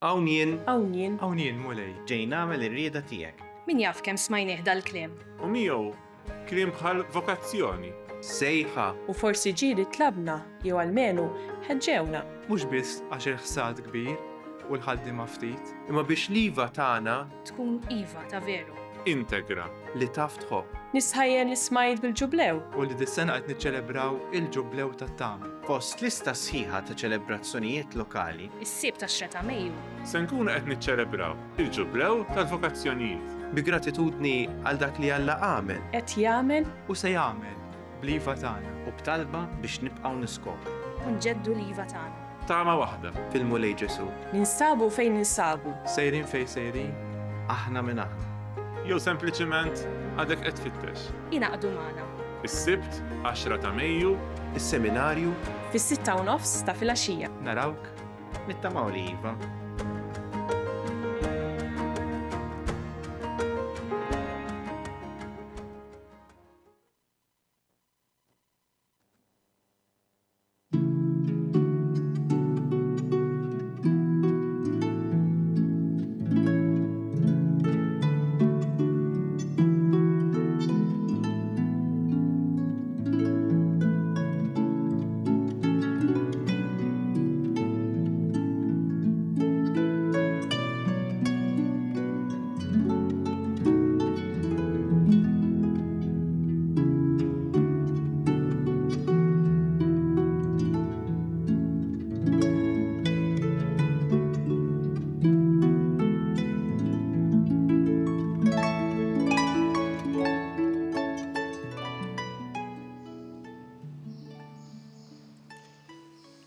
Hawn jien Mulej. ġej nagħmel ir-rieda tiegħek. Min jaf kemm smajnieh dal-kliem. U miegħu kliem bħal vokazzjoni. Sejħa U forsi ġieli tlabna jew almenu ħeġġewna. Mhux biss għax il-ħsad kbir u l-ħaddiema ftit, imma biex liva tagħna Tkun iva ta' veru. integra. li taf tħobb. Nisħajjen li smajt bil-ġublew. U li dis-sena qed niċċelebraw il-ġublew tat-tama. Fost lista sħiħa ta' ċelebrazzjonijiet lokali, Is-sib ta' xreta Mejju. Se nkunu qed niċċelebraw il-ġublew tal-vokazzjonijiet. bi gratitudni għal dak li Alla għamel Qed jagħmel U se jagħmel bl-iva tagħna. u b'talba biex nibqgħu niskopru Unġeddu l-iva tagħna. Tama waħda. fil-Mulej Ġesu. ninsabu fejn ninsabu. Sejrin fejn sejrin, Aħna minn aħna. jew sempliċement għadek qed tfittex. Inaqdu magħna. Is-Sibt 10 ta' Mejju Is-seminarju Fis-6:30 ta' filgħaxija. narawk nittamaw li iva.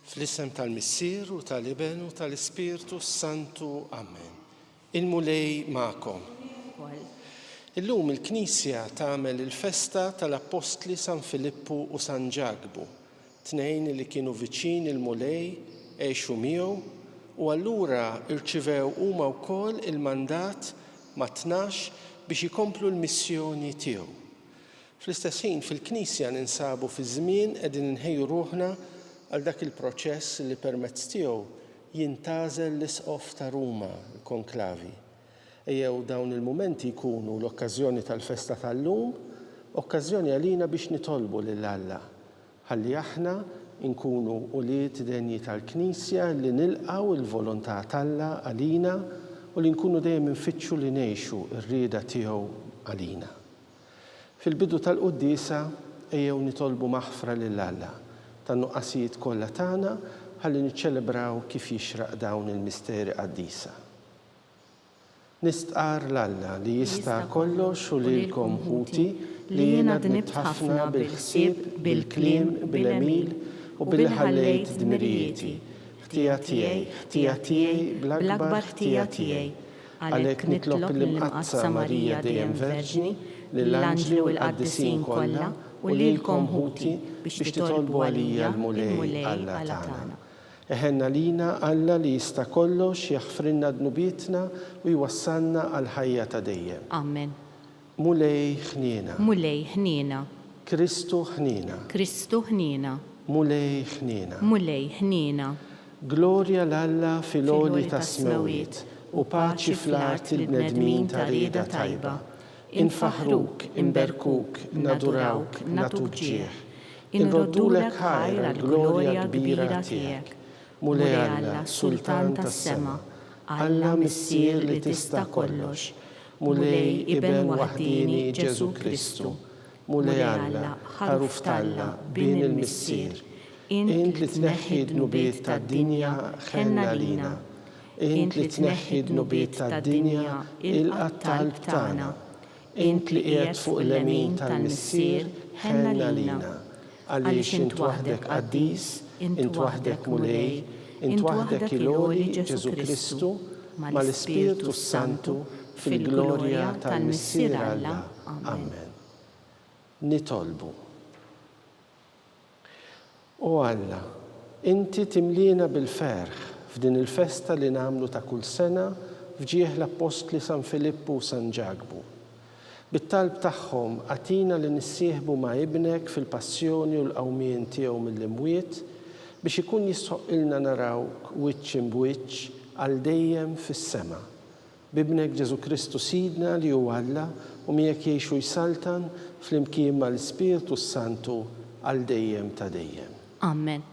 Fl-isem tal-Missier u tal-Iben u tal-Ispirtu Santu. Amen. Il-Mulej ma'kom. Illum il-Knisja tagħmel il-festa tal-Apostli San Filippu u San Ġagbu, tnejn li kienu viċin il-Mulej għexu miegħu u allura irċivew huma wkoll il-mandat ma' 12 biex ikomplu l-missjoni tiegħu. Fl-istess ħin fil-Knisja ninsabu fi żmien qegħdin inħejju ruħna għal dak il-proċess li permezz tiegħu jintażel l-isqof ta' Ruma, l-konklavi. Ejjew dawn il-mumenti jkunu l-okkażjoni tal-festa tal-lum, okkażjoni għalina biex nitolbu lil Alla. Ħalli aħna nkunu ulied denji tal-Knisja li nilqgħu il-volontà t'Alla għalina u li nkunu dejjem infittxu li ngħixu r-rieda tiegħu għalina. Fil-bidu tal-Qudiesa ejjew nitolbu maħfra lil Alla tan-nuqqasijiet kollha tagħna ħalli niċċelebraw kif jixraq dawn il-misteri qaddisa. Nistqar l-Alla li jista' kollox u lilkom ħuti li jiena dnibt ħafna bil-ħsieb, bil-kliem, bil-emil u bil-ħallejt dmirijieti. Ħtija tiegħi bl-akbar ħtija tiegħi. Għalhekk nitlob lill-Imqazza Marija dejjem Verġni, lill-anġli u l-qaddisin kollha u lilkom ħuti biex titolbu għalija l-Mulej Alla tagħna. Eħenna lina Alla li jista' kollox jaħfrinna dnubietna u jwassalna għal ħajja ta' dejjem. Amen. Mulej ħniena. Mulej ħniena. Kristu ħniena. Kristu ħniena. Mulej ħniena. Mulej ħniena. Glorja l-Alla fil-għoli ta' smewiet u paċi fl-art il-bnedmin ta' rieda tajba. Infaħruk, inberkuk, nadurawk, natuk ġieħ. Inroddulek ħajra l-glorja kbira tiegħek. Mulej Alla, Sultan tas-sema, Alla Missier li tista' kollox. Mulej Iben waħdini Ġesu Kristu. Mulej Alla, ħaruf talla bin il-Missier. Int li tneħħi d-nubiet tad-dinja ħenna lina. Int li tneħħi d-nubiet tad-dinja il-qattalb tagħna. Int li qiegħed fuq l-emin tal-Missier ħenna lina. Għaliex int waħdek qaddis, int waħdek Mulej, int waħdek il-għoli Ġesu Kristu mal-Ispirtu Santu fil-glorja tal-Missier Alla. Amen. Nitolbu. O Alla, inti timlina bil-ferħ f'din il-festa li nagħmlu ta' kull sena fġieħ l-Apostli San Filippu u San Ġagbu. Bit-talb tagħhom għatina li nissieħbu ma' ibnek fil-passjoni u l-qawmien tiegħu mill-imwiet biex ikun jisħoqilna naraw wiċċ imb'wiċċ għal dejjem fis-sema. Bibnek Ġesu Kristu Sidna li huwa Alla u miegħek jgħixu jsaltan flimkien mal-Ispirtu Santu għal dejjem ta' dejjem. Amen.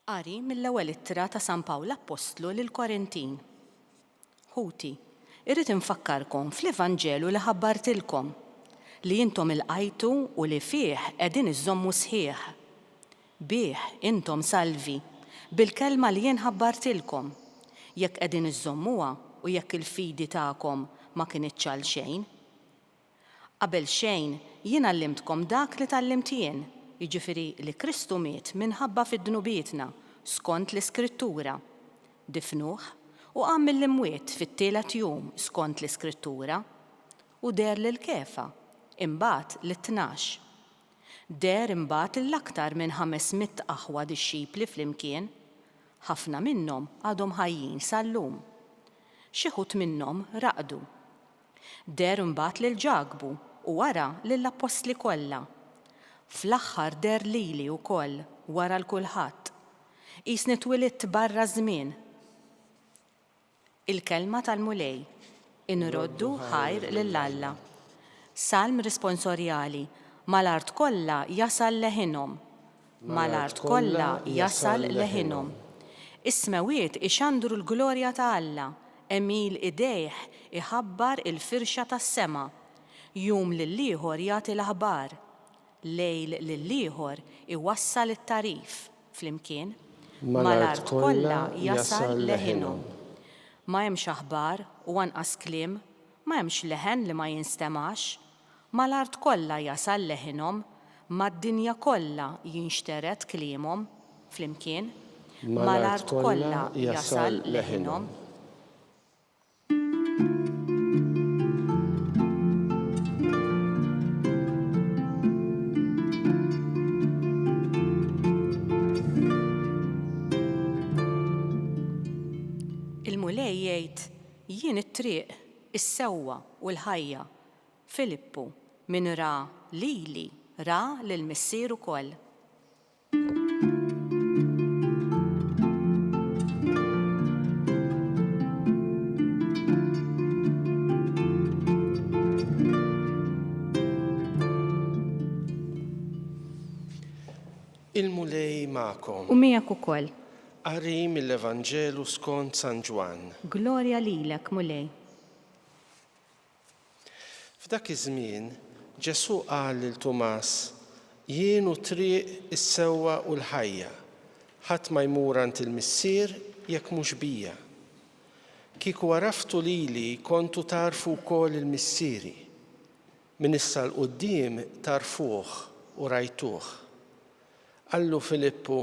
Qari mill-ewwel ittra ta' San Pawl Apostlu lil Korintin. Ħuti, irrid infakkarkom fl-Evanġelu li ħabbartilkom li intom ilqajtu u li fih qegħdin iżommu sħiħ. Bih intom salvi bil-kelma li jien ħabbartilkom jekk qegħdin iżommuha u jekk il-fidi tagħkom ma kinitx għal xejn. Qabel xejn jien għallimtkom dak li tallimt jien, jiġifieri li Kristu miet minħabba fid-dnubietna skont l-Iskrittura. Difnuh u qam mill-imwiet fit-tielet jum skont l-Iskrittura u der lil Kefa, imbagħad lit-12. Der imbagħad l-aktar minn 500 aħwa dixxipli flimkien, ħafna minnhom għadhom ħajjin sal-lum. Xi ħut minnhom raqdu. Der imbagħad lil Ġagbu u wara lill-Apostli kollha. Fl-aħħar der lili wkoll wara l-kulħadd. Qisni twilidt barra żmien. Il-kelma tal-mulej. Inroddu ħajr lill-Alla. Salm risponsorjali. Mal-art kollha jasal leħinhom. Mal-art kollha jasal leħinhom. Is-smewiet ixandru l-glorja ta' Alla. Emil idejh iħabbar il-firxa tas-sema. Jum lill-ieħor jagħti l-aħbar. Lejl lill-ieħor iwassal it-tarif flimkien. Mal-art kollha jasal leħinhom. Ma hemmx aħbar u anqas kliem, ma hemmx leħen li ma jinstemax. Mal-art kollha jasal leħinhom, mad-dinja kollha jinxteret kliemhom flimkien. Mal-art kollha jasal leħinhom. Il-mulej jgħid jien it-triq, is-sewwa u l-ħajja. Filippu min ra lili ra lill-missier ukoll. Il-mulej magħkom. U miegħek ukoll. Qari mill-Evanġelu skont San Ġwan. Glorja lilek, mulej. F'dak iż-żmien Ġesu qal lil Tumas: jien hu triq is-sewwa u l-ħajja. Ħadd ma jmur għand il-missier jekk mhux bija. Kieku għaraftu lili kontu tarfu wkoll il-missieri. Min issa l-qudiem tarfuh u rajtuh. Qallu Filippu: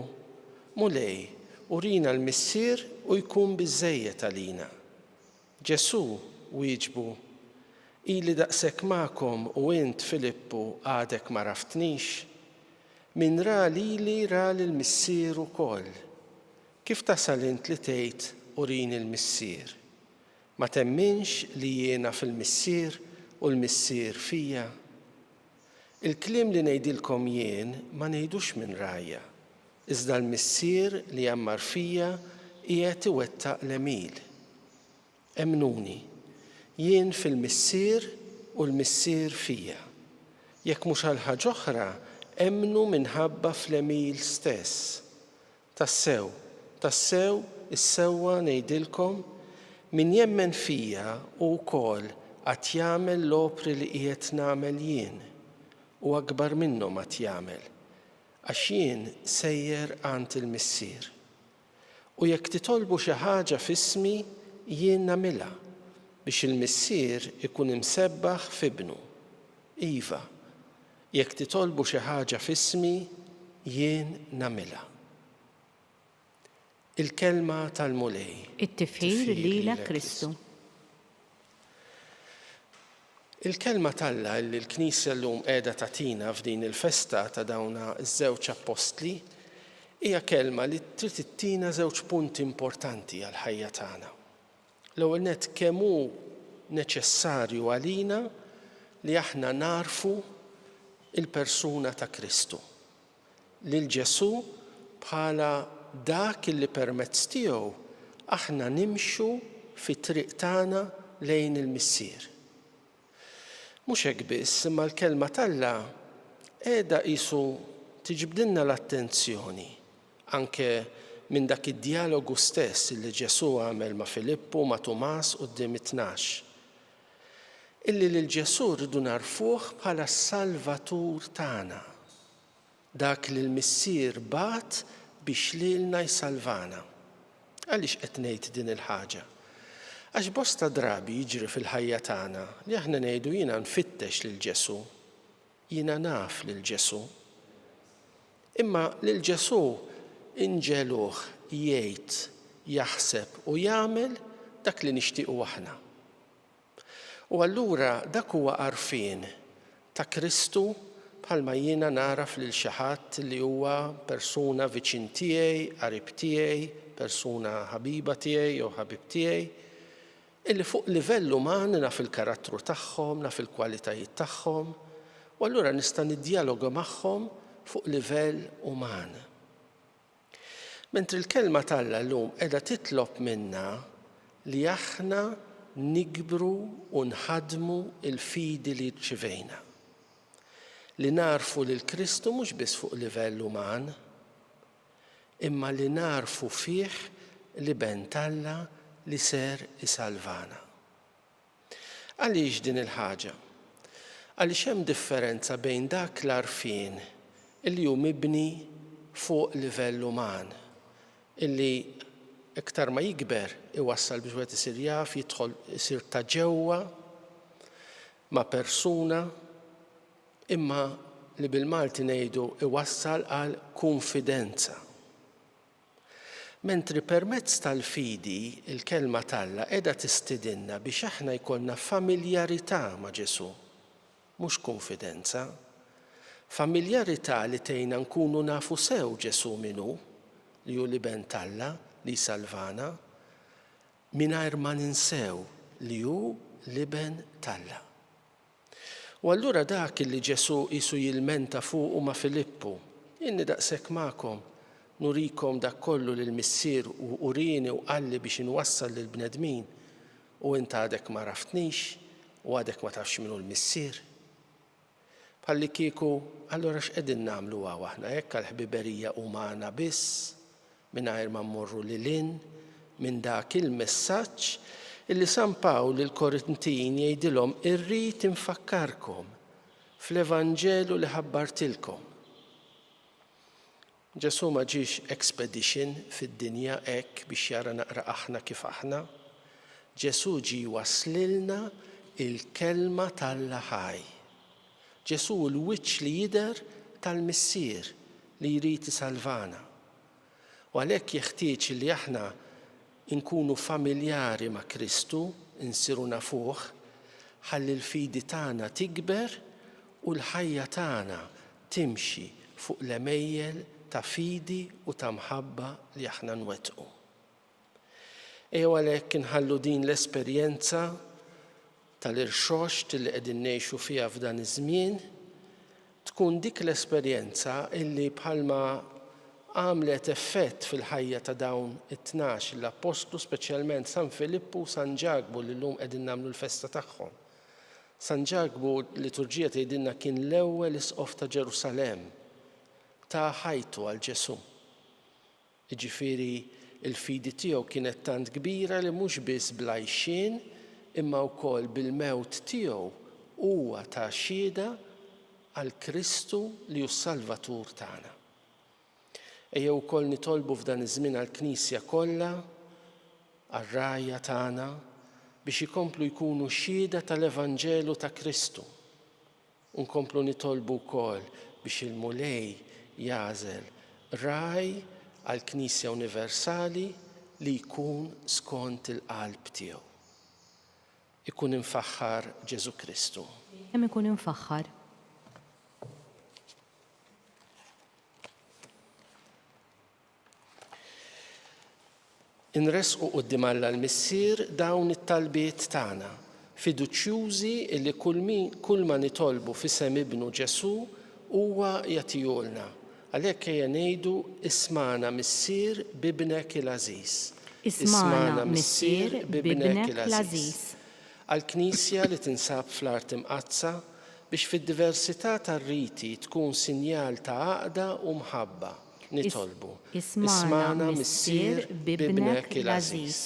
mulej, urina l-missier u jkun biżżejjed għalina. Ġesu wieġbu: ili daqshekk magħkom u int Filippu għadek ma raftnix. Min ra lili ra lill-missier ukoll. Kif tasal int li tgħid urini l-missier? Ma temminx li jiena fil-missier u l-missier fija? Il-kliem li ngħidilkom jien ma ngħidux minn rajja. Iżda l-missier li jammar fija qiegħed iwettaq l-emil. Emnuni, jien fil-missier u l-missier fija. Jekk mhux għal ħaġa oħra, emnu minħabba fl-emil stess. Tassew, is-sewwa ngħidilkom, min jemmen fija u wkoll qatt jagħmel l-opri li qiegħed nagħmel jien u akbar minnhom qatt jagħmel. Għax jien sejjer għand il-missier. U jekk titolbu xi ħaġa f'ismi, jien nagħmilha biex il-missier ikun imsebbaħ f'ibnu. Iva, jekk titolbu xi ħaġa f'ismi, jien nagħmilha. Il-kelma tal-mulej. It-tifħir lilek Kristu. Il-kelma Alla li l-Knisja llum qiegħda tagħtina f'din il-festa ta' dawna ż-żewġ apostli hija kelma li trid tittina żewġ punti importanti għall-ħajja tagħna. L-ewwel nett kemm hu neċessarju għalina li aħna narfu il-persuna ta' Kristu. Lil Ġesu bħala dak li permezz tiegħu aħna nimxu fit-triq tagħna lejn il-missier. Mhux hekk biss, imma l-kelma t'Alla qiegħda qisu tiġbdilna l-attenzjoni anke minn dak id-dialogu stess li Ġesu għamel ma' Filippu ma' Tumas quddiem it-tnax. Illi lil Ġesu rridu narfuh bħala s-Salvatur tagħna. Dak li l-missier bat biex lilna jsalvana. Għaliex qed ngħid din il-ħaġa? Għax bosta drabi jiġri fil-ħajja tagħna li aħna ngħidu jiena nfittex lil Ġesu, jiena naf lil Ġesu. Imma lil Ġesu inġeluh jgħid, jaħseb u jagħmel dak li nixtiequ aħna. U allura dak huwa għarfien ta' Kristu bħalma jiena naraf lil xi ħadd li huwa persuna viċin tiegħi, qarib tiegħi, persuna ħabiba tiegħi jew ħabib tiegħi, illi fuq livell uman naf il-karattru tagħhom, naf il-kwalitajiet tagħhom, u allura nista' niddialoga magħhom fuq livell uman. Mentri l-kelma t'Alla llum qiegħda titlob minna li aħna nikbru u nħadmu il-fidi li rċivejna. Li narfu lil Kristu mhux biss fuq livell uman, imma li narfu fih li ben t'Alla li ser isalvana. Għaliex din il-ħaġa? Għaliex hemm differenza bejn dak l-għarfien illi hu mibni fuq livell uman, illi iktar ma jikber iwassal biex wieħed isir jaf, jidħol isir ta' ġewwa ma' persuna, imma li bil-Malti ngħidu iwassal għal konfidenza. Mentri permezz tal-fidi il-kelma t'Alla qiegħda tistidinna biex aħna jkollna familjarità ma' Ġesu, mhux konfidenza. Familjarità li tgħinna nkunu nafu sew Ġesu minnu li hu li ben t'Alla li salvana, mingħajr ma ninsew li hu liben t'Alla. U allura dak li Ġesu qisu jilmenta fuq ma' Filippu, inni daqshekk magħkom nurikom dak kollu lil missier u urini u qalli biex inwassal lil bnedmin u inta għadek ma raftnix u għadek ma tafx minnu l-missier. Bħalli kieku, allura x'qegħdin nagħmlu aħna hekk għall-ħbiberija umana biss, mingħajr ma mmorru lilin minn dak il-messaġġ illi San Pawl lill-Korintin jgħidilhom irrid infakkarkom fl-Evanġelu li ħabbartilkom. Ġesu ma ġiex expedition fid-dinja hekk biex jara naqra aħna kif aħna. Ġesu ġie waslilna il-kelma t'Alla ħaj. Ġesu l-wiċċ li jidher tal-missier li jrid isalvana. U għalhekk jeħtieġ li aħna nkunu familjari ma' Kristu, insiru nafuh, ħalli l-fidi tagħna tikber u l-ħajja tagħna timxi fuq l-emejjel ta' fidi u ta' mħabba li aħna nwettqu. Ejjew għalhekk inħallu din l-esperjenza tal-irxoxt li qegħdin ngħixu fiha f'dan iż-żmien tkun dik l-esperjenza illi bħalma għamlet effett fil-ħajja ta' dawn it-tnax l-apostlu, speċjalment San Filippu u San Ġagbu li llum qegħdin nagħmlu l-festa tagħhom. San Ġagbu l-liturġija tgħidilna kien l-ewwel isqof ta' Ġerusalemm ta' ħajtu għal Ġesu. Jiġifieri il-fidi tiegħu kienet tant kbira li mhux biss bl-għajxien imma wkoll bil-mewt tiegħu huwa ta' xhieda għal Kristu li hu s-Salvatur tagħna. Ejjew ukoll nitolbu f'dan iż-żmien għall-Knisja kollha, għar-rajja tagħna biex ikomplu jkunu xhieda tal-Evanġelu ta' Kristu. U nkomplu nitolbu wkoll biex il-mulej jagħżel raj għall-Knisja Universali li jkun skont il-qalb tiegħu. Ikun infaħħar Ġesu Kristu. Hemm ikun infaħħar. Inresqu quddiem Alla l-Missier dawn it-talbiet tagħna, fiduċjużi illi kull ma nitolbu f'isem Ibnu Ġesu huwa jagħtihulna. Għalhekk ejja ngħidu ismana Missier bibnek il-Ażiż. Ismana Missier bibnek l-Ażiż. Għall-Knisja li tinsab fl-Art Imqazza biex fid-diversità tar-riti tkun sinjal ta' għaqda u mħabba. Nitolbu. Ismana Missier bibnek l-Ażiż.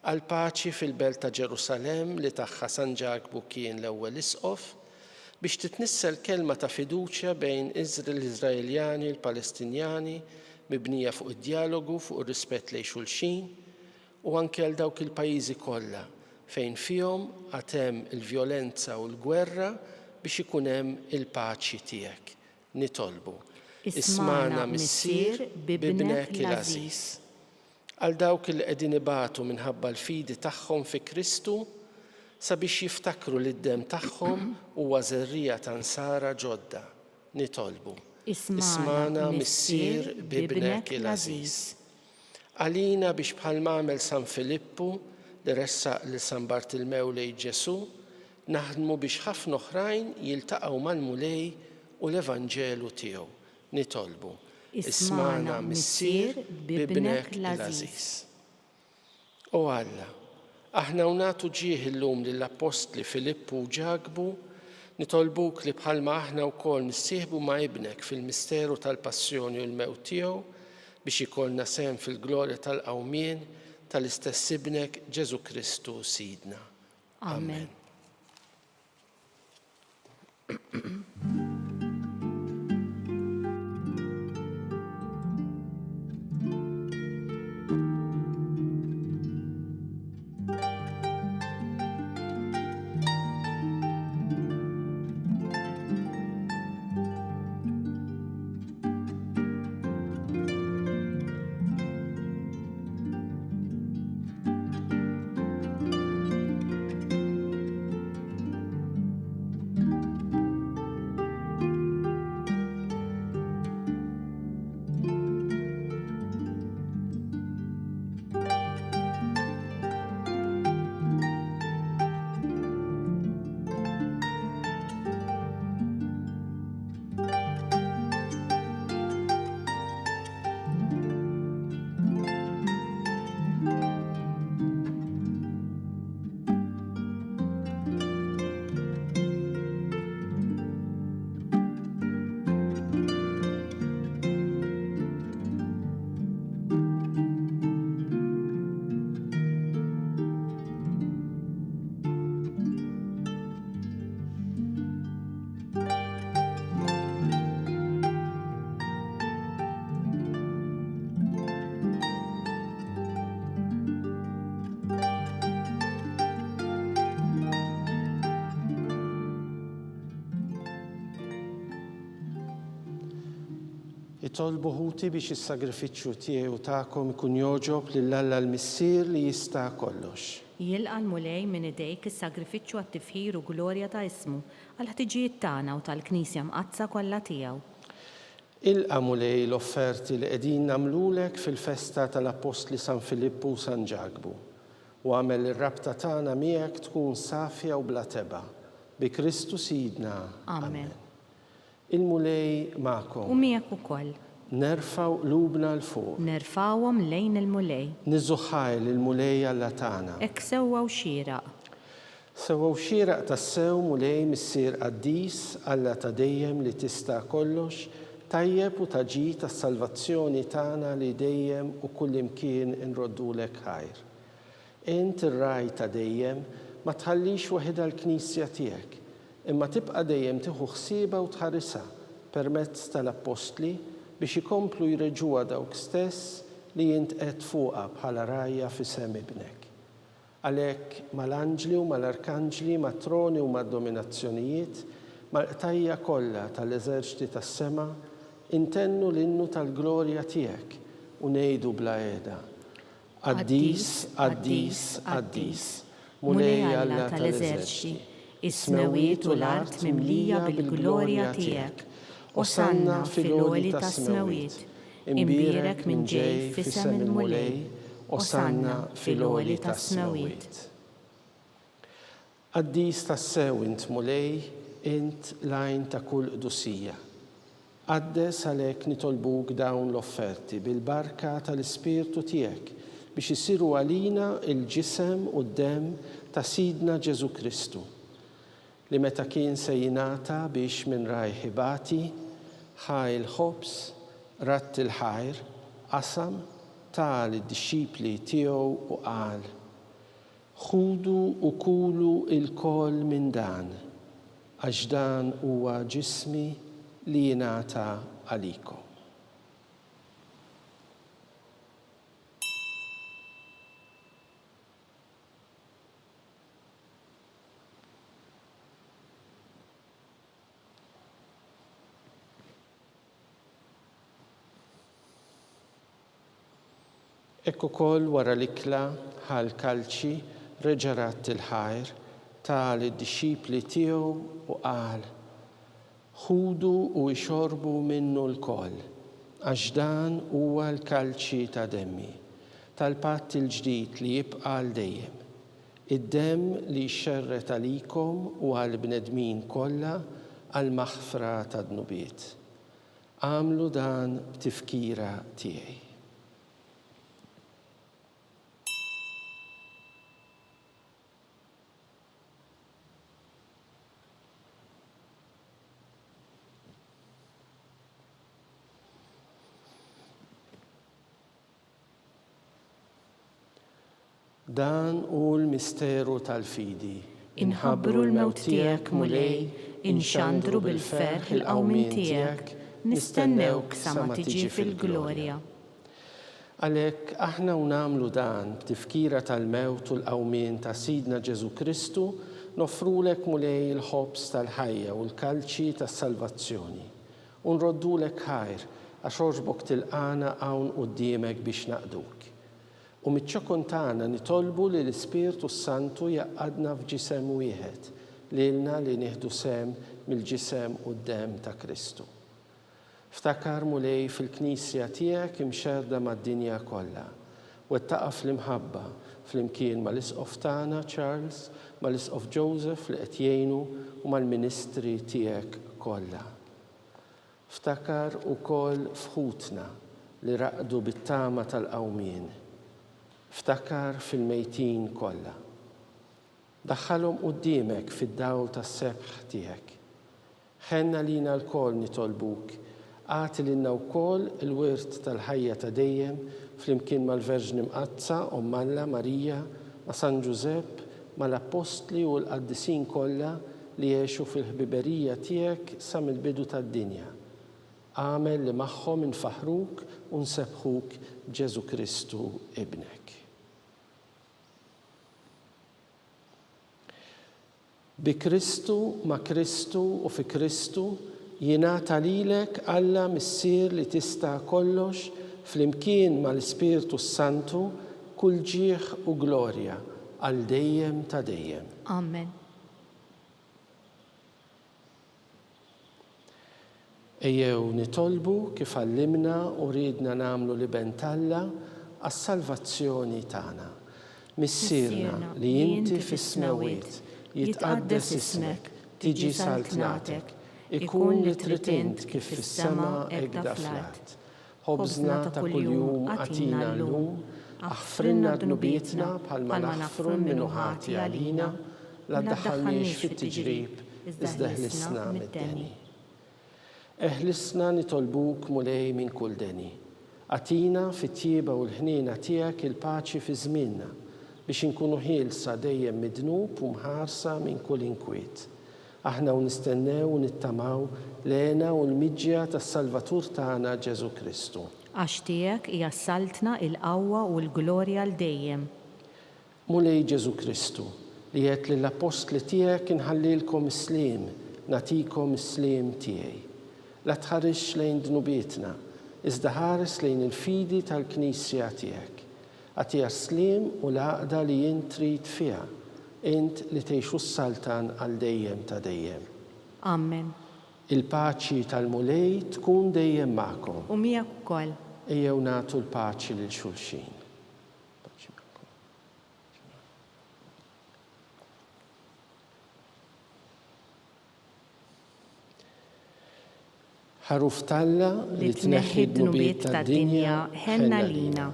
Għal paċi fil-belt ta' Ġerusalemm li tagħha San Ġagbu kien l-ewwel isqof biex titnissel kelma ta' fiduċja bejn l-Iżraeljani u l-Palestinjani mibnija fuq id-dialogu fuq ir-rispett lejn xulxin u anke għal dawk il-pajjiżi kollha fejn fihom għad hemm il-vjolenza u l-gwerra biex ikun hemm il-paċi tiegħek. Nitolbu. Ismana Missier bibnek il-Ażiż. Għal dawk il qegħdin ibatu minħabba l-fidi tagħhom fi Kristu sabiex jiftakru li d-dem tagħhom huwa żerrija ta' nsara ġodda. Nitolbu. Ismana Missier bibnek il-Ażiż. Għalina biex bħalma għamel San Filippu li ressaq lil San Bartilmew lejn Ġesu, naħdmu biex ħafna oħrajn jiltaqgħu mal-mulej u l-Evanġelu tiegħu. Nitolbu. Ismana Missier bibnek l-Ażiż. O Alla, aħna nagħtu ġieħ illum lill-Apostli Filippu u Ġagbu, nitolbuk li bħalma aħna wkoll nissieħbu ma' ibnek fil-misteru tal-passjoni u l-mewt tiegħu biex ikollna sehem fil-glorja tal-qawmien tal-istess ibnek Ġesu Kristu Sidna. Amen. Itolbu ħuti biex is-sagrifiċċju tiegħu tagħkom ikun joġob lill-Alla l-Missier li jista' kollox. Jilqa' l-mulej minn idejk is-sagrifiċċju għat-tifħir u glorja ta' ismu għal ħtiġijiet tagħna u tal-Knisja Mqazza kollha tiegħu. Ilqa' mulej l-offerti li qegħdin nagħmlulek fil-festa tal-Apostli San Filippu u San Ġagbu u għamel ir-rabta tagħna miegħek tkun safja u bla teba. Bi Kristu Sidna. Amen. Il-mulej magħkom. U miegħek ukoll. Nerfaw qlubna l fuq. Nerfawhom lejn il-mulej. Niżuħħaj lill-mulej Alla tagħna. Hekk sewwa u xieraq. Sewwa u xieraq tas-sew mulej Missier Qaddis Alla ta' dejjem li tista' kollox, tajjeb u taġi tas-salvazzjoni tagħna li dejjem u kull imkien inroddulek ħajr. Int ir-raj ta' dejjem ma tħallix waħedha l-Knisja tiegħek, imma tibqa' dejjem tieħu ħsiebha u tħarisha permezz tal-Apostli biex ikomplu jreġuha dawk stess li jint qed fuqha bħala rajja f'isem ibnek. Għalhekk mal-anġli u mal-arkanġli, mat-troni u mad-dominazzjonijiet, mal-qtajja kollha tal-eżerċiti tas-sema, intennu l-innu tal-glorja tiegħek u ngħidu bla qiegħda. Qaddis, Qaddis, Qaddis, mulej Alla tal-eżerċiti, is-smawiet u l-art mimlija bil-glorja tiegħek. Osanna fil-għoli tas-smawiet, imbierek minn ġej f'isem il-mulej, Osanna fil-għoli tas-smawiet. Qaddis tas-sew int mulej, int lajn ta' kull qdusija. Qaddes għalhekk nitolbuk dawn l-offerti bil-barka tal-Ispirtu tiegħek biex isiru għalina il-ġisem u d-dem ta' Sidna Ġesu Kristu, li meta kien se jingħata biex minn rajħibati ħaj il-ħobs, ratt il-ħajr, qasam tal id-disċipli tiegħu u qal: Ħudu u kulu il-kol minn dan, għax dan huwa ġismi li jingħata għalikom. Ekku kol wara l-ikla ħal kalċi reġarat il-ħajr tal id-disċipli tiegħu u qal: Ħudu u ixorbu minnu l-koll, għax dan huwa l-kalċi ta' demmi, tal-patt il-ġdid li jibqa' l dejjem, id-dem li xerret għalikom u għal bnedmin kollha għal maħfra ta' dnubiet. Għamlu dan b'tifkira tiegħi. Dan hu l-misteru tal-fidi. Inħabbru l-mewt tiegħek mulej, inxandru bil-ferħ il-qawmin tiegħek, nistennewk sa ma tiġi fil-glorja. Għalhekk aħna nagħmlu dan b'tifkira tal-mewt u l-qawmien ta' Sidna Ġesu Kristu, nofrulek mulej il-ħobs tal-ħajja u l-kalċi tas-salvazzjoni. U nroddulek ħajr għax oġbok tilqana hawn quddiemek biex naqduk. U mit-ċokon tagħna nitolbu li l-Ispirtu Santu jaqgħadna f'ġisem wieħed, lilna li nieħdu sem mill-ġisem u d-dem ta' Kristu. Ftakar mulej fil-Knisja tiegħek imxerda mad-dinja kollha, u ttaqa' fl-imħabba flimkien mal-Isqof tagħna Charles, mal-Isqof Joseph li qed jgħinu u mal-ministri tiegħek kollha. Ftakar ukoll f'ħutna li raqdu bit-tama tal-qawmien. Ftakar fil-mejtin kollha. Daħħalhom quddiemek fid-dawl tas-sebħ tiegħek. Ħenna lina l-kol nitolbuk, għati lilna wkoll il-wirt tal-ħajja ta' dejjem flimkien mal-Verġni Mqazza Omm Alla Marija, ma' San Ġusepp, mal-Apostli u l-qaddisin kollha li jgħixu fil-ħbiberija tiegħek sa mill-bidu tad-dinja. Għamel li magħhom infaħruk u nsebħuk Ġesu Kristu ibnek. Bi Kristu, ma' Kristu u fi Kristu jingħata lilek Alla missier li tista' kollox flimkien mal-Ispirtu Santu kull ġieħ u glorja għal dejjem ta' dejjem. Amen. Ejjew nitolbu kif għallimna u ridna nagħmlu li bentalla għas-salvazzjoni tagħna. Missierna li inti fis-smawiet, jitqaddes ismek, tiġi saltnatek, ikun li trid int kif fis-sema hekk fl-art. Ħobżna ta' kuljum għatina llum, aħfrinna dnubietna bħalma naħfru minnu ħati għalina, la ddaħħalniex fit-tiġrib, iżda ħlisna mid-deni. Eħlisna nitolbuk mulej minn kull deni. Għatina fit-tjieba u l-ħniena tiegħek il-paċi fi żmienna biex inkunu ħielsa dejjem midnub u mħarsa minn kull inkwiet. Aħna nistennew u nittamaw lena u l-miġġja tas-Salvatur tagħna Ġesu Kristu. Għax tiegħek hija saltna il-qawwa u l-glorja l dejjem. Mulej Ġesu Kristu li qed lill-apostli tiegħek inħallilkom is-sliem, nagħtikom is-sliem tiegħi. La tħarrix lejn dnubietna, iżda ħares lejn il-fidi tal-Knisja tiegħek. Għatija slim u l-għaqda li jint trid fiha, int li tgħixu s-saltan għal dejjem ta' dejjem. Amen. Il-paċi tal-mulej tkun dejjem magħkom. U miegħek ukoll. Ejjew nagħtu l-paċi lil xulxin. ħaruf Talla li tneħħi d-dnubiet tad-dinja ħenna lina.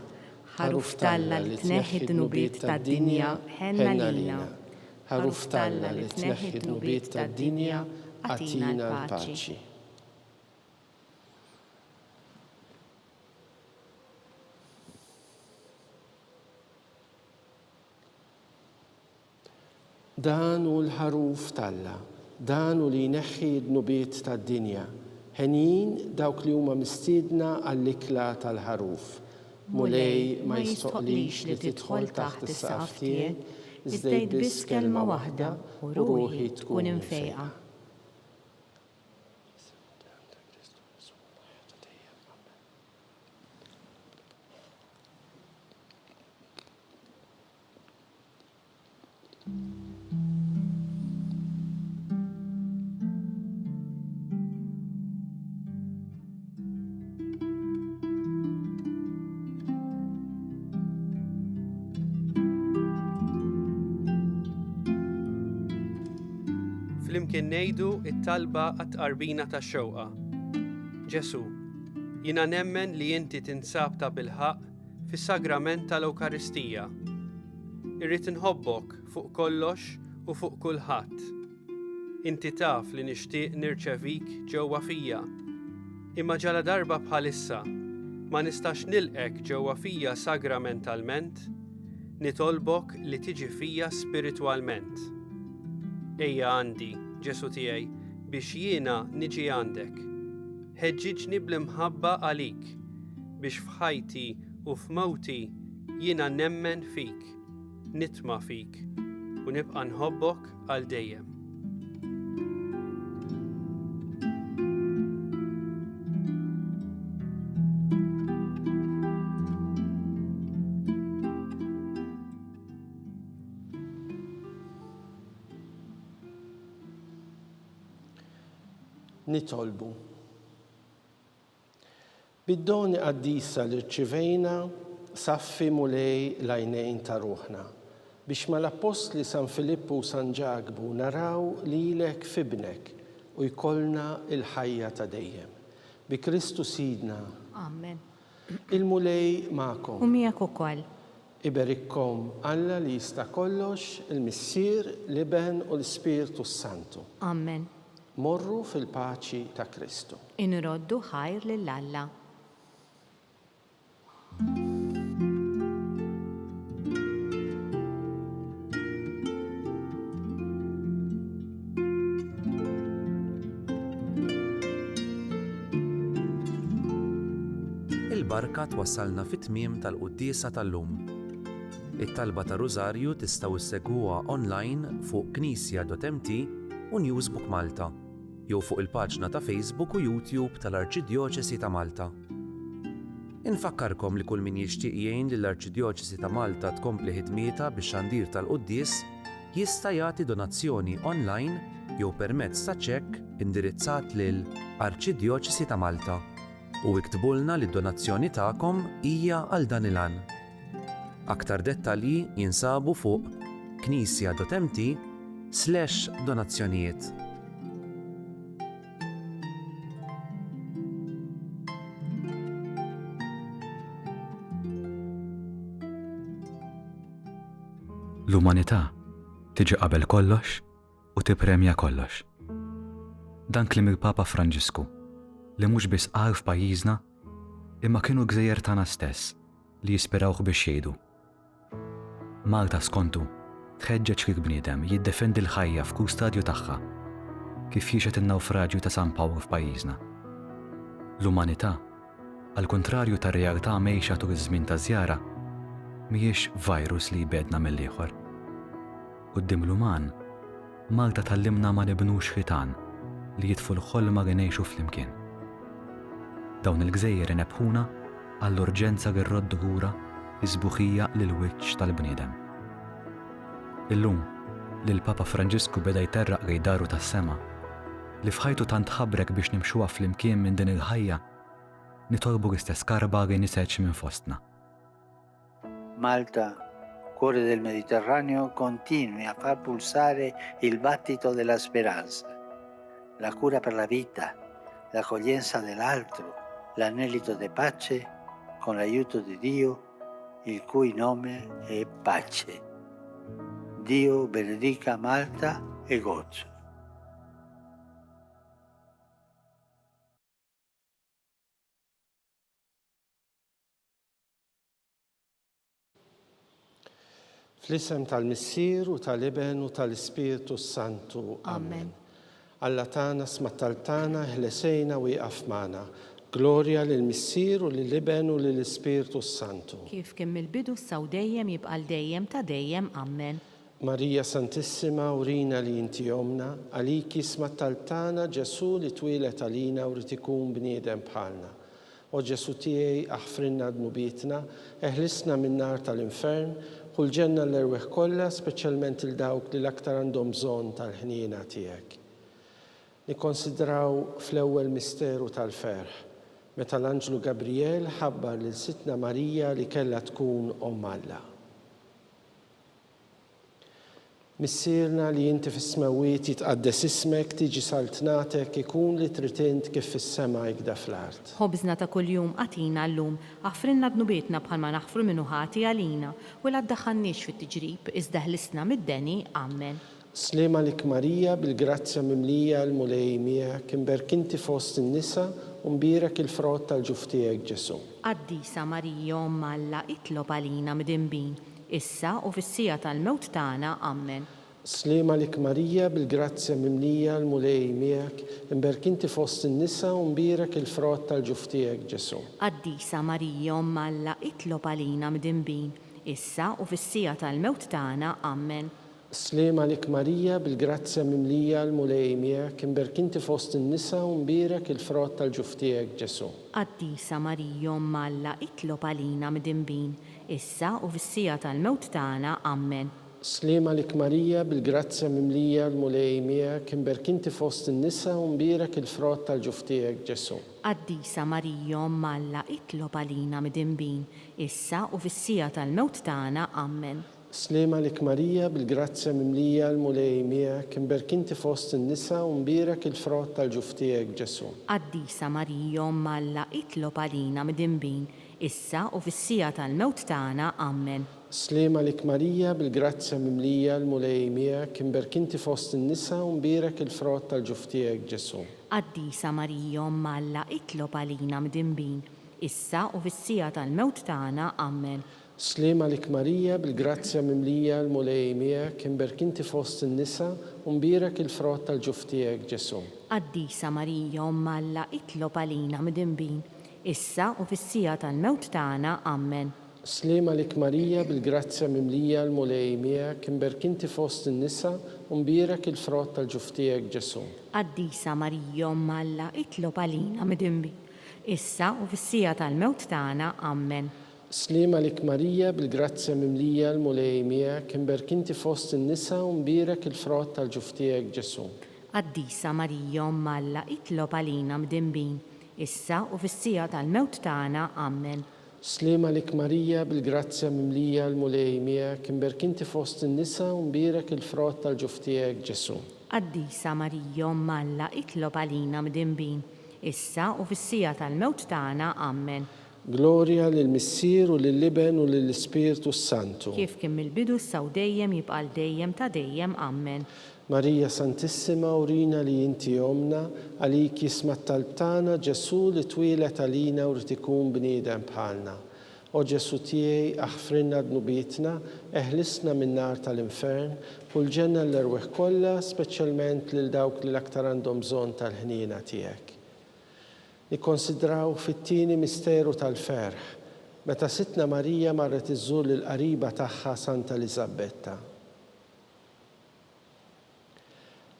Ħaruf Talla li tneħħi d-dnubiet tad-dinja ħenna lina. Ħaruf Talla li tneħħi d-dnubiet tad-dinja atina l-paċi. Dan u l-ħaruf Talla, dan u li jneħħi d-dnubiet tad-dinja, ħenin dawk li huma mistiedna għall-ikla tal-ħaruf. Mulej ma jistoqlix li tidħol taħt is-saqaf tiegħek, iżdejt biss kelma waħda u ruħi tkun imfejqa. Flimkien ngħidu t-talba għat-tqarbina tax-xewqa. Ġesu, jiena nemmen li inti tinsab ta' bilħaq fis-sagrament tal-Ewkaristija. Irrid inħobbok fuq kollox u fuq kulħadd. Inti taf li nixtieq nirċevik ġewwa fija. Imma ġala darba bħalissa ma nistax nilqek ġewwa fija sagramentalment, nitolbok li tiġi fija spiritwalment. Ejja għandi, Ġesu tiegħi, biex jiena niġi għandek. Ħeġġiġni bl-imħabba għalik, biex f'ħajti u f'mowti jiena nemmen fik, nitma' fik u nibqa' nħobbok għal dejjem. Nitolbu. Bid-doni qaddisa li rċivejna saffi mulej l-għajnejn ta' ruħna biex mal-Apostli San Filippu u San Ġagbu naraw lilek fibnek u jkollna il-ħajja ta' dejjem. Bi Kristu Sidna. Amen. Il-mulej ma'kom. U miegħek ukoll. Iberikkom Alla li jista' kollox, il-Missier, l-Iben u l-Ispirtu Santu. Amen. Morru fil-paċi ta' Kristu. Inroddu ħajr lil Alla. Il-barka twassalna fit-tmiem tal-quddiesa tal-lum. It-talba ta' Rużarju tistgħu issegwuha online fuq knisja.mt u Newsbook Malta, jew fuq il-paġna ta' Facebook u YouTube tal-Arċidjoċesi ta' Malta. Infakkarkom li kull min jixtieq jgħin lill-Arċidjoċesi ta' Malta tkompli ħidmietha bix-xandir tal-quddies jista' jagħti donazzjoni online jew permezz ta' ċekk indirizzat lil Arċidjoċesi ta' Malta u iktbulna li d-donazzjoni tagħkom hija għal dan il-għan. Aktar dettalji jinsabu fuq knisja.mt/donazzjonijiet. L-umanità tiġi qabel kollox u tippremja kollox. Dan kliem il-Papa Franġisku li mhux biss qal f'pajjiżna imma kienu gżejjer tagħna stess li jispirawh biex jgħidu. Malta skontu tħeġġeġ kif bniedem jiddefendi l-ħajja f'kull stadju tagħha kif jixet in-nawfraġġju ta' San Pawl f'pajjiżna. L-umanità, għal kontrarju tar-realtà mgħejxa tul iż-żmien ta' żjara, mhijiex virus li jbedna mill-ieħor. Quddiem l-uman, Malta tallimna ma nibnux ħitan li jitfu l-ħolma li ngħixu flimkien. Dawn il-gżejjer inebħuna għall-urġenza li rroddu ħura iżbuħija lil-wiċċ tal-bniedem. Illum li l-Papa Franġisku beda jterraq lejn daru tas-sema li f'ħajtu tant ħabbrek biex nimxuha flimkien minn din il-ħajja, nitolbu l-istess karba li niseċ minn fostna. Malta, cuore del Mediterraneo, continui a far pulsare il battito della speranza, la cura per la vita, l'accoglienza dell'altro, l'anelito di pace con l'aiuto di Dio, il cui nome è pace. Dio benedica Malta e Gozo. Fl-isem tal-Missier u tal-Iben u tal-Ispiritu Santu. Amen. Alla tana smattaltana ħlesejna u jqafmana. Gloria lil-Missier u lil-Iben u lil-Ispiritu Santu. Kif kemm il-bidu s-saw dejjem jibqa' dejjem ta' dejjem. Amen. Marija Santissima, urina li inti jomna, għaliki smattaltana Ġesu li twilet għalina u ritikun bniedem bħalna. O Ġesu tiegħi aħfrinna dnubitna, eħlisna min-nar tal-infern, u l-ġenna l-erweħ kollha, speċjalment il-dawk li l-aktar għandhom bżonn tal-ħniena tiegħek. Nikkonsidraw fl-ewwel misteru tal-ferħ, meta l-Anġlu Gabriel ħabbar lil Sitna Marija li kellha tkun Omm Alla. Missierna li inti fis-smawiet jitqaddes ismek, tiġi saltnatek, ikun li trid int kif fis-sema jgda fl-art. Ħobżna ta' kuljum qatina llum, aħfrinna dnubietna bħalma naħfru minnu ħati għalina, u la ddaħħalniex fit-tiġrib, iżda ħlisna mid-deni. Amen. Slema lik Marija bil-grazzja mimlija l-mulej miegħek, imberkinti fost in-nisa u mbierek il-frott tal-ġuf tiegħek Ġesu. Qaddisa Marija Omm Alla, itlob għalina midinbin, issa u fis-sija tal-mewt tagħna. Amen. Slema lik Marija bil-grazzja mimlija l-mulej miegħek, imberkinti fost in-nisa u mbierek il-frott tal-ġuf tiegħek Ġesu. Qaddisa Marija Omm Alla, itlob għalina midinbin, issa u fis-sija tal-mewt tagħna. Amen. Slema lik Marija bil-grazzja mimlija l-mulej miegħek, imberkinti fost in-nisa u mbierek il-frott tal-ġuf tiegħek Ġesu. Qaddisa Marija Omm Alla, itlob għalina midinbin, issa u fis-sija tal-mewt tagħna. Amen. Slema lik Marija bil-grazzja mimlija l-mulej miegħek, imberkinti fost in-nisa u mbierek il-frott tal-ġuf tiegħek Ġesu. Qaddisa Marija Omm Alla, itlob għalina midinbin, issa u fis-sija tal-mewt tagħna. Amen. Slema lik Marija bil-grazzja mimlija l-mulej miegħek, imberkinti fost in-nisa u mbierek il-frott tal-ġuf tiegħek Ġesu. Qaddisa Marija Omm Alla, itlob għalina midinbin, issa u fis-sija tal-mewt tagħna. Amen. Slema lik Marija bil-grazzja mimlija l-mulej miegħek, imberkinti fost in-nisa u mbierek il-frott tal-ġuf tiegħek Ġesu. Qaddisa Marija Omm Alla, itlob għalina midinbin, issa u fis-sija tal-mewt tagħna. Amen. Slema lik Marija bil-grazzja mimlija l-mulej miegħek, imberkinti fost in-nisa u mbierek il-frott tal-ġuf tiegħek Ġesu. Qaddisa Marija Omm Alla, itlob għalina midinbin, issa u fis-sija tal-mewt tagħna. Amen. Slema lik Marija bil-grazzja mimlija l-mulej miegħek, imberkinti fost in-nisa u mbierek il-frott tal-ġuf tiegħek Ġesu. Qaddisa Marija Omm Alla, itlob għalina midinbin, issa u fis-sija tal-mewt tagħna. Amen. Slema lik Marija bil-grazzja mimlija l-mulej miegħek, imberkinti fost in-nisa u mbierek il-frott tal-ġuf tiegħek Ġesu. Qaddisa Marija Omm Alla, itlob għalina midinbin, issa u fis-sija tal-mewt tagħna. Amen. Slema lik Marija bil-grazzja mimlija l-mulej miegħek, imberkinti fost in-nisa u mbierek il-frott tal-ġuf tiegħek Ġesu. Qaddisa Marija Omm Alla, itlob għalina midinbin, issa u fis-sija tal-mewt tagħna. Amen. Gloria lil-Missier u lil-Iben u lill-Ispiritu Santu. Kif kemm il-bidu s-saw dejjem jibqa' dejjem ta' dejjem. Amen. Marija Santissima, urina li inti jomna, għaliki smattaltana Ġesu li twilet għalina u ritikun bniedem bħalna. O Ġesu tiegħi aħfrinna dnubitna, eħlisna min-nar tal-infern, u l-ġenna l-erweħ kollha, speċjalment lil dawk li l-aktar għandhom bżonn tal-ħniena tiegħek. Nikkonsidraw fit-tieni misteru tal-ferħ, meta Sitna Marija marret iżżur lill-qariba tagħha Santa Elisabetta.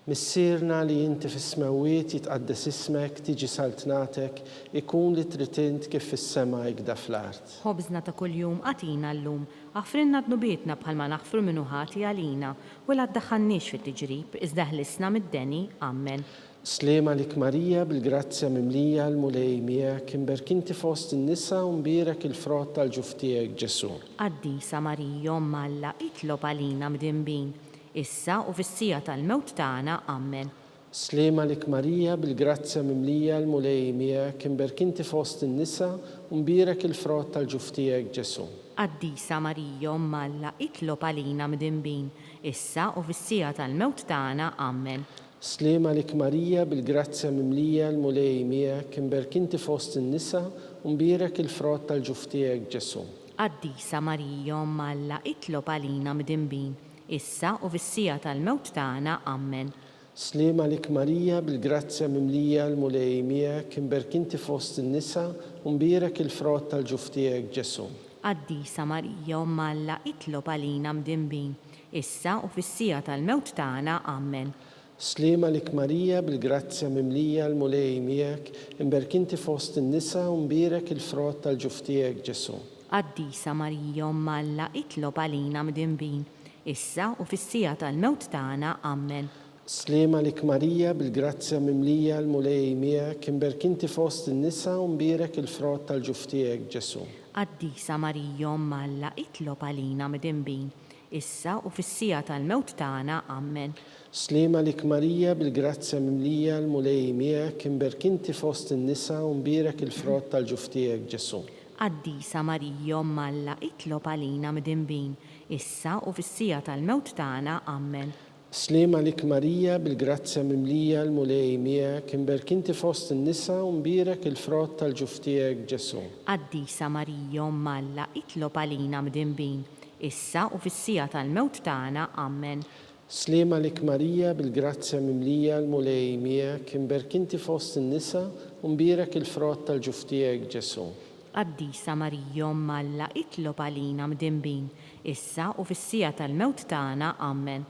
Missierna li inti fis-smawiet jitqaddes ismek, tiġi saltnatek, ikun li trid int kif fis-sema jgda fl-art. Ħobżna ta' kuljum qatina llum, aħfrinna dnubietna bħalma naħfru minnu ħati għalina, u la ddaħħalniex fit-tiġrib, iżda ħlisna mid-deni. Amen. Slema lik Marija bil-grazzja mimlija l-mulej miegħek, imberkinti fost in-nisa u mbierek il-frott tal-ġuf tiegħek Ġesu. Qaddisa Marija Omm Alla, itlob għalina midinbin, issa u fis-sija tal-mewt tagħna. Amen. سليمة لك ماريا بالجرازيا مملية المولي مياك مباركنتي في وسط النساء ومبارك الفرات tal-ġuftijek Ġesu. Qaddisa Marija Omm Alla, itlob għalina mdinbin, issa u fis-sija tal-mewt tagħna. Amen. سليمة لك ماريا بالجرازيا مملية المولي مياك مباركنتي في وسط النساء ومبارك الفرات tal-ġuftijek Ġesu. Qaddisa Marija Omm Alla, itlob għalina mdinbin, issa u fis-sija tal-mewt tagħna. Amen. سليمة لك ماريا بالجرازيا مملية المولي مياك مباركنتي في وسط النساء ومبارك الفرات tal-ġuftijek Ġesu. Qaddisa Marija Omm Alla, itlob għalina mdinbin, issa u fis-sija tal-mewt tagħna. Amen. سليمة لك ماريا بالجرازيا مملية المولي مياك مباركنتي في وسط النساء ومبارك الفرات tal-ġuftijek Ġesu. Qaddisa Marija Omm Alla, itlob għalina mdinbin, issa u fis-sija tal-mewt tagħna. Amen. سليمة لك ماريا بالجرازيا مملية المولي مياك مباركنتي في وسط النساء ومبارك الفرات tal-ġuftijek Ġesu. Qaddisa Marija Omm Alla, itlob għalina mdinbin, issa u fis-sija tal-mewt tagħna. Amen. سليمة لك ماريا بالجرازيا مملية المولي مياك مباركنتي في وسط النساء ومبارك الفرات tal-ġuftijek Ġesu. Qaddisa Marija Omm Alla, itlob għalina mdinbin, issa u fis-sija tal-mewt tagħna. Amen. سليمة لك ماريا بالجرازيا مملية المولي مياك مباركنتي في وسط النساء ومبارك الفرات tal-ġuftijek Ġesu. Qaddisa Marija Omm Alla, itlob għalina mdinbin, issa u fis-sija tal-mewt tagħna. Amen. سليمة لك ماريا بالجرازيا مملية المولي مياك مباركنتي في وسط النساء ومبارك الفرات tal-ġuftijek Ġesu. Qaddisa Marija Omm Alla, itlob għalina mdinbin, issa u fis-sija tal-mewt tagħna. Amen.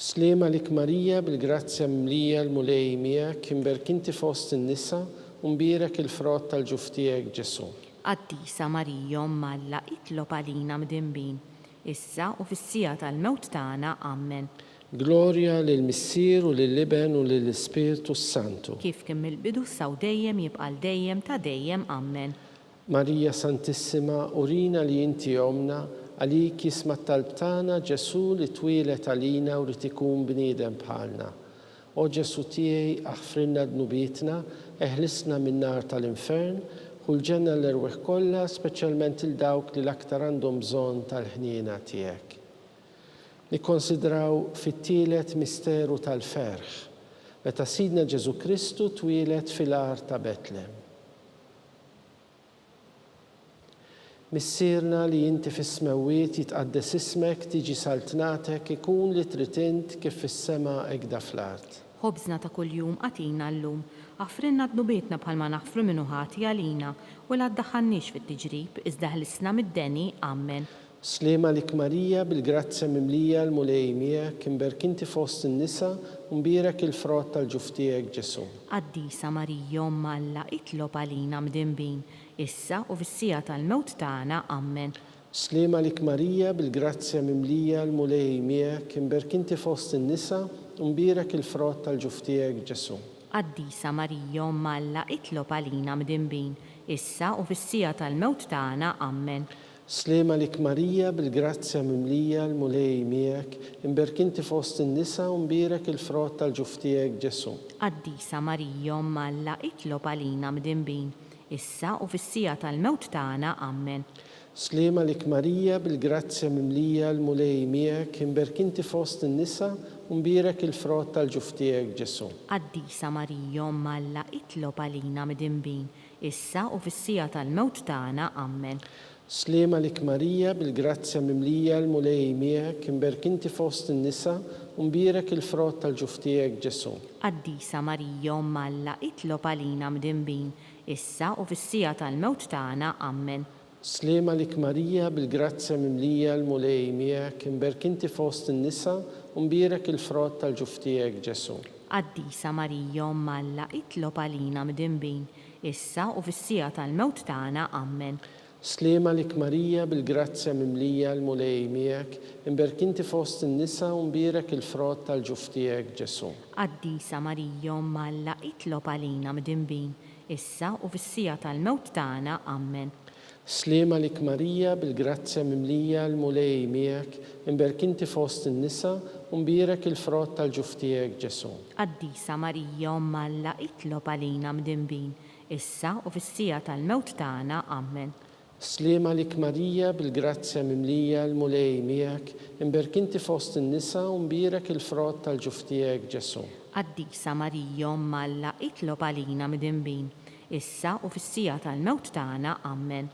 سليمة لك ماريا بالجرازيا مملية المولي مياك مباركنتي في وسط النساء ومبارك الفرات tal-ġuftijek Ġesu. Qaddisa Marija Omm Alla, itlob għalina mdinbin, issa u fis-sija tal-mewt tagħna. Amen. Gloria lil-Missier u lill-Iben u lill-Ispirtu Santu. Kif kemm il-bidu saw dejjem jibqa' dejjem ta' dejjem. Amen. Marija Santissima, urina li inti omna, għalik jisma talbtana Ġesu li twilet għalina u li tikun bniedem bħalna. O Ġesu tiegħi aħfrinna dnubietna, eħlisna min-nar tal-infern, u l-ġenna l-erweħ kollha, speċjalment il-dawk li l-aktar għandhom bżonn tal-ħniena tiegħek. Nikkonsidraw fit-tielet misteru tal-ferħ, meta Sidna Ġesu Kristu twilet fil-ar ta' Betlem. Missierna li inti fis-smawiet jitqaddes ismek, tiġi saltnatek, ikun li tritint kif fis-sema ekda fl-art. Ħobżna ta' kuljum għatina llum, aħfrinna dnubietna bħalma naħfru minnu ħati għalina, u la ddaħħalniex fit-tiġrib, iżda ħlisna mid-deni. Amen. Slema lik Marija bil-grazzja mimlija l-mulej miegħek imberkinti fost in-nisa u mbierek il-frott tal-ġuftijek Ġesu. Qaddisa Marija Omm Alla, itlob għalina mdinbin, issa u fis-sija tal-mewt tagħna. Amen. Slema lik Marija bil-grazzja mimlija l-mulej miegħek imberkinti fost in-nisa u mbierek il-frott tal-ġuftijek Ġesu. Qaddisa Marija Omm Alla, itlob għalina mdinbin, issa u fis-sija tal-mewt tagħna. Amen. Slema lik Marija bil-grazzja mimlija l-mulej miegħek imberkinti fost in-nisa u mbierek il-frott tal-ġuftijek Ġesu. Qaddisa Marija Omm Alla, itlob għalina mdinbin, issa u fis-sija tal-mewt tagħna. Amen. Slema lik Marija bil-grazzja mimlija l-mulej miegħek imberkinti fost in-nisa u mbierek il-frott tal-ġuftijek Ġesu. Qaddisa Marija Omm Alla, itlob għalina mdinbin, issa u fis-sija tal-mewt tagħna. Amen. Slema lik Marija bil-grazzja mimlija l-mulej miegħek imberkinti fost in-nisa u mbierek il-frott tal-ġuftijek Ġesu. Qaddisa Marija Omm Alla, itlob għalina mdinbin, issa u fis-sija tal-mewt tagħna. Amen. Slema lik Marija bil-grazzja mimlija l-mulej miegħek imberkinti fost in-nisa u mbierek il-frott tal-ġuftijek Ġesu. Qaddisa Marija Omm Alla, itlob għalina mdinbin, issa u fis-sija tal-mewt tagħna. Amen. Slema lik Marija bil-grazzja mimlija l-mulej miegħek imberkinti fost in-nisa u mbierek il-frott tal-ġuftijek Ġesu. Qaddisa Marija Omm Alla, itlob għalina mdinbin, issa u fis-sija tal-mewt tagħna. Amen. سليمة لك ماريا بالجرازيا مملية المولي ميك imberkinti fost in-nisa u mbierek il-frott tal-ġuftijek Ġesu. Qaddisa Marija Omma Alla itlob għalina mdinbin, issa u fis-sija tal-mewt tagħna. Amen. Slima lik Marija bil-grazzja mimlija l-mulej miegħek, imberkinti fost in-nisa u mbierek il-frott tal-ġuftijek Ġesu. Qaddisa Marija Omma Alla itlob għalina mdinbin, issa u fis-sija tal-mewt tagħna. Amen.